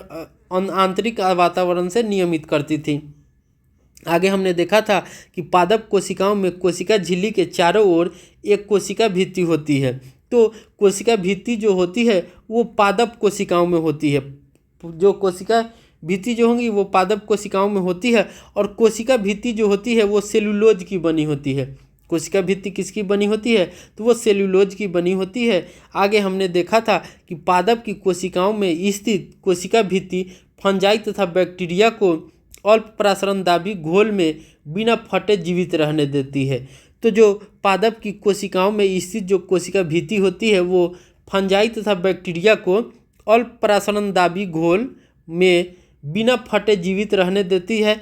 आंतरिक वातावरण से नियमित करती थी। आगे हमने देखा था कि पादप कोशिकाओं में कोशिका झिल्ली के चारों ओर एक कोशिका भित्ति होती है। तो कोशिका भित्ति जो होती है वो पादप कोशिकाओं में होती है। जो कोशिका भित्ति जो होंगी वो पादप कोशिकाओं में होती है, और कोशिका भित्ति जो होती है वो सेलुलोज की बनी होती है। कोशिका भित्ति किसकी बनी होती है, तो वो सेलुलोज की बनी होती है। आगे हमने देखा था कि पादप की कोशिकाओं में स्थित कोशिका भित्ति फंजाई तथा बैक्टीरिया को अल्प प्रसारणदाबी घोल में बिना फटे जीवित रहने देती है। तो जो पादप की कोशिकाओं में स्थित जो कोशिका भित्ति होती है वो फंजाई तथा बैक्टीरिया को अल्प प्रसारणदाबी घोल में बिना फटे जीवित रहने देती है।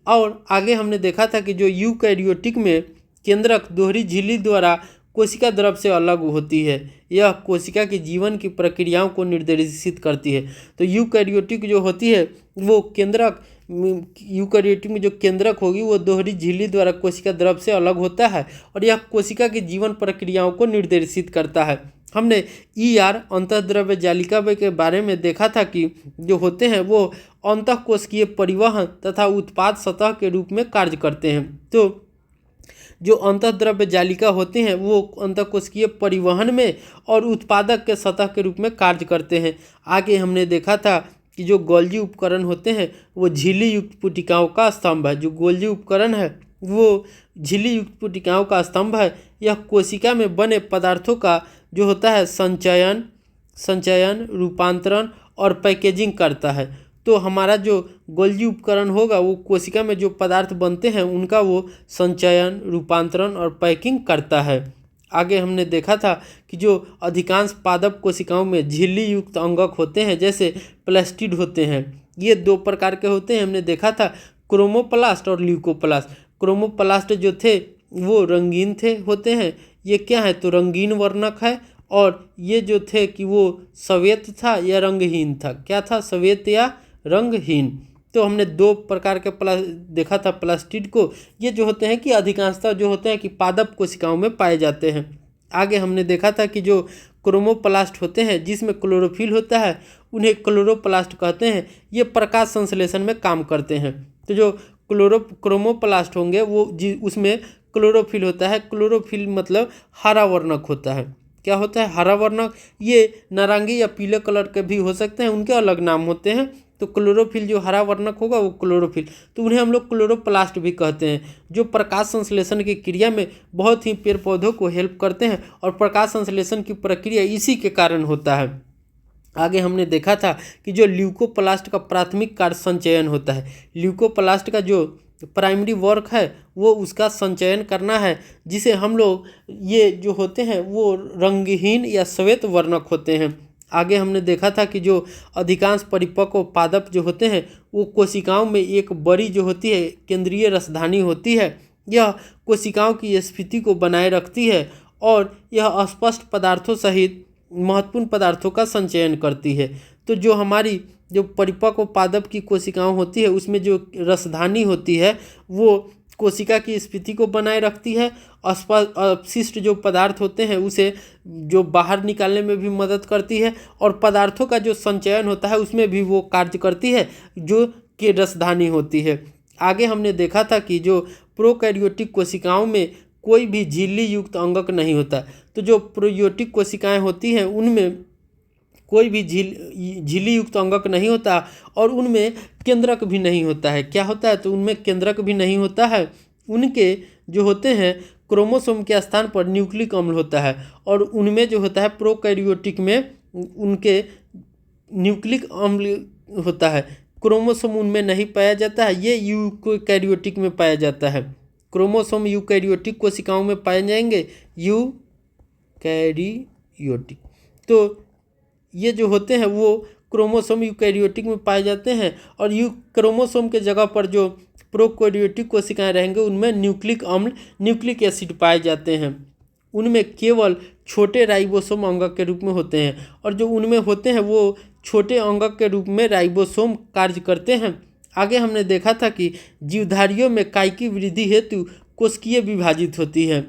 और आगे हमने देखा था कि जो यूकैरियोटिक में केंद्रक दोहरी झिल्ली द्वारा कोशिका द्रव से अलग होती है। यह कोशिका की जीवन की प्रक्रियाओं को निर्देशित करती है। तो यूकैरियोटिक जो होती है वो केंद्रक, यूकैरियोटिक में जो केंद्रक होगी वो दोहरी झिल्ली द्वारा कोशिका द्रव से अलग होता है, और यह कोशिका की जीवन प्रक्रियाओं को निर्देशित करता है। हमने अंतःद्रव्य जालिका के बारे में देखा था कि जो होते हैं वो अंतःकोशिकीय परिवहन तथा उत्पाद सतह के रूप में कार्य करते हैं। तो जो अंतःद्रव्य जालिका होते हैं वो अंतःकोशिकीय परिवहन में और उत्पादक के सतह के रूप में कार्य करते हैं। आगे हमने देखा था कि जो गोल्जी उपकरण होते हैं वो झिल्ली युक्त पुटिकाओं का स्तंभ है। जो गोल्जी उपकरण है वो झिल्ली युक्त पुटिकाओं का स्तंभ है। यह कोशिका में बने पदार्थों का जो होता है संचयन, रूपांतरण और पैकेजिंग करता है। तो हमारा जो गोल्जी उपकरण होगा वो कोशिका में जो पदार्थ बनते हैं उनका वो संचयन, रूपांतरण और पैकिंग करता है। आगे हमने देखा था कि जो अधिकांश पादप कोशिकाओं में झिल्ली युक्त अंगक होते हैं, जैसे प्लास्टिड होते हैं। ये 2 प्रकार के होते हैं। हमने देखा था क्रोमोप्लास्ट और ल्यूकोप्लास्ट। क्रोमोप्लास्ट जो थे वो रंगीन होते हैं। ये क्या है, तो रंगीन वर्णक है। और ये जो थे कि वो श्वेत था या रंगहीन था। क्या था, श्वेत या रंगहीन। तो हमने 2 प्रकार के देखा था प्लास्टिड को। ये जो होते हैं कि अधिकांशतः जो होते हैं कि पादप कोशिकाओं में पाए जाते हैं। आगे हमने देखा था कि जो क्रोमोप्लास्ट होते हैं जिसमें क्लोरोफिल होता है उन्हें क्लोरोप्लास्ट कहते हैं। ये प्रकाश संश्लेषण में काम करते हैं। तो जो क्रोमोप्लास्ट होंगे वो उसमें क्लोरोफिल होता है। क्लोरोफिल मतलब हरा वर्णक होता है। क्या होता है? हरा वर्णक। ये नारंगी या पीले कलर के भी हो सकते हैं, उनके अलग नाम होते हैं। तो क्लोरोफिल जो हरा वर्णक होगा वो क्लोरोफिल, तो उन्हें हम लोग क्लोरोप्लास्ट भी कहते हैं, जो प्रकाश संश्लेषण की क्रिया में बहुत ही पेड़ पौधों को हेल्प करते हैं और प्रकाश संश्लेषण की प्रक्रिया इसी के कारण होता है। आगे हमने देखा था कि जो ल्यूकोप्लास्ट का प्राथमिक कार्य संचयन होता है। ल्यूकोप्लास्ट का जो प्राइमरी वर्क है वो उसका संचयन करना है, जिसे हम लोग ये जो होते हैं वो रंगहीन या श्वेत वर्णक होते हैं। आगे हमने देखा था कि जो अधिकांश परिपक्व पादप जो होते हैं वो कोशिकाओं में एक बड़ी जो होती है केंद्रीय रसधानी होती है। यह कोशिकाओं की स्फीति को बनाए रखती है और यह अस्पष्ट पदार्थों सहित महत्वपूर्ण पदार्थों का संचयन करती है। तो जो हमारी जो परिपक्व पादप की कोशिकाएं होती है उसमें जो रसधानी होती है वो कोशिका की स्फीति को बनाए रखती है। अपशिष्ट जो पदार्थ होते हैं उसे जो बाहर निकालने में भी मदद करती है और पदार्थों का जो संचयन होता है उसमें भी वो कार्य करती है, जो कि रसधानी होती है। आगे हमने देखा था कि जो प्रोकैरियोटिक कोशिकाओं में कोई भी झिल्ली युक्त अंगक नहीं होता। तो जो प्रोकैरियोटिक कोशिकाएं होती हैं उनमें कोई भी झिल्ली युक्त अंगक नहीं होता और उनमें केंद्रक भी नहीं होता है। क्या होता है? तो उनमें केंद्रक भी नहीं होता है। उनके जो होते हैं क्रोमोसोम के स्थान पर न्यूक्लिक अम्ल होता है और उनमें जो होता है प्रोकैरियोटिक में उनके न्यूक्लिक अम्ल होता है। क्रोमोसोम उनमें नहीं पाया जाता है, ये यूकैरियोटिक में पाया जाता है। क्रोमोसोम यूकैरियोटिक कोशिकाओं में पाए जाएंगे, यूकैरियोटिक। तो ये जो होते हैं वो क्रोमोसोम यूकैरियोटिक में पाए जाते हैं और क्रोमोसोम के जगह पर जो प्रोकैरियोटिक कोशिकाएं रहेंगे उनमें न्यूक्लिक अम्ल न्यूक्लिक एसिड पाए जाते हैं। उनमें केवल छोटे राइबोसोम अंगक के रूप में होते हैं और जो उनमें होते हैं वो छोटे अंगक के रूप में राइबोसोम कार्य करते हैं। आगे हमने देखा था कि जीवधारियों में कायिकी वृद्धि हेतु कोशिकीय विभाजित होती है।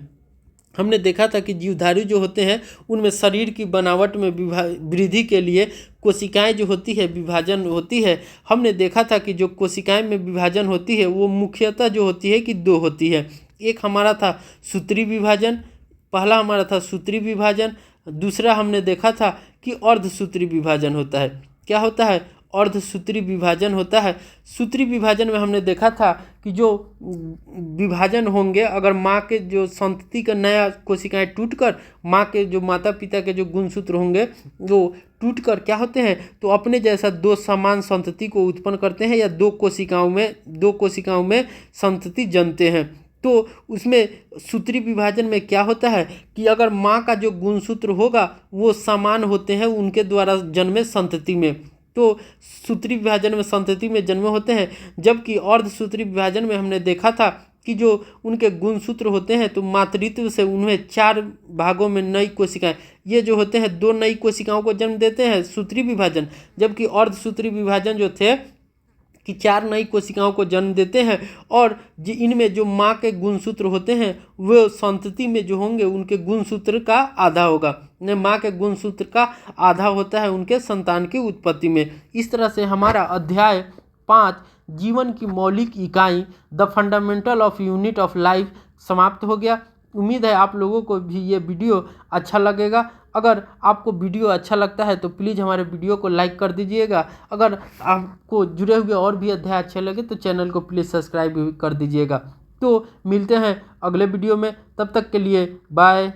हमने देखा था कि जीवधारी जो होते हैं उनमें शरीर की बनावट में वृद्धि के लिए कोशिकाएं जो होती है विभाजन होती है। हमने देखा था कि जो कोशिकाएं में विभाजन होती है वो मुख्यतः जो होती है कि दो होती है। एक हमारा था सूत्री विभाजन, पहला हमारा था सूत्री विभाजन, दूसरा हमने देखा था कि अर्धसूत्री विभाजन होता है। क्या होता है? अर्धसूत्री विभाजन होता है। सूत्री विभाजन में हमने देखा था कि जो विभाजन होंगे अगर माँ के जो संतति का नया कोशिकाएं टूटकर माँ के जो माता पिता के जो गुणसूत्र होंगे वो टूटकर क्या होते हैं तो अपने जैसा दो समान संतति को उत्पन्न करते हैं या दो कोशिकाओं में संतति जनते हैं। तो उसमें सूत्री विभाजन में क्या होता है कि अगर माँ का जो गुणसूत्र होगा वो समान होते हैं उनके द्वारा जन्मे संतति में, तो सूत्री विभाजन में संतति में जन्म होते हैं। जबकि अर्धसूत्री विभाजन में हमने देखा था कि जो उनके गुणसूत्र होते हैं तो मातृत्व से उन्हें 4 भागों में नई कोशिकाएं, ये जो होते हैं 2 नई कोशिकाओं को जन्म देते हैं सूत्री विभाजन, जबकि अर्धसूत्री विभाजन जो थे कि 4 नई कोशिकाओं को जन्म देते हैं और इनमें जो माँ के गुणसूत्र होते हैं वो संतति में जो होंगे उनके गुणसूत्र का आधा होगा, माँ के गुणसूत्र का आधा होता है उनके संतान की उत्पत्ति में। इस तरह से हमारा अध्याय 5 जीवन की मौलिक इकाई the fundamental of unit of life समाप्त हो गया। उम्मीद है आप लोगों को भी ये वीडियो अच्छा लगेगा। अगर आपको वीडियो अच्छा लगता है तो प्लीज़ हमारे वीडियो को लाइक कर दीजिएगा। अगर आपको जुड़े हुए और भी अध्याय अच्छे लगे तो चैनल को प्लीज़ सब्सक्राइब भी कर दीजिएगा। तो मिलते हैं अगले वीडियो में, तब तक के लिए बाय।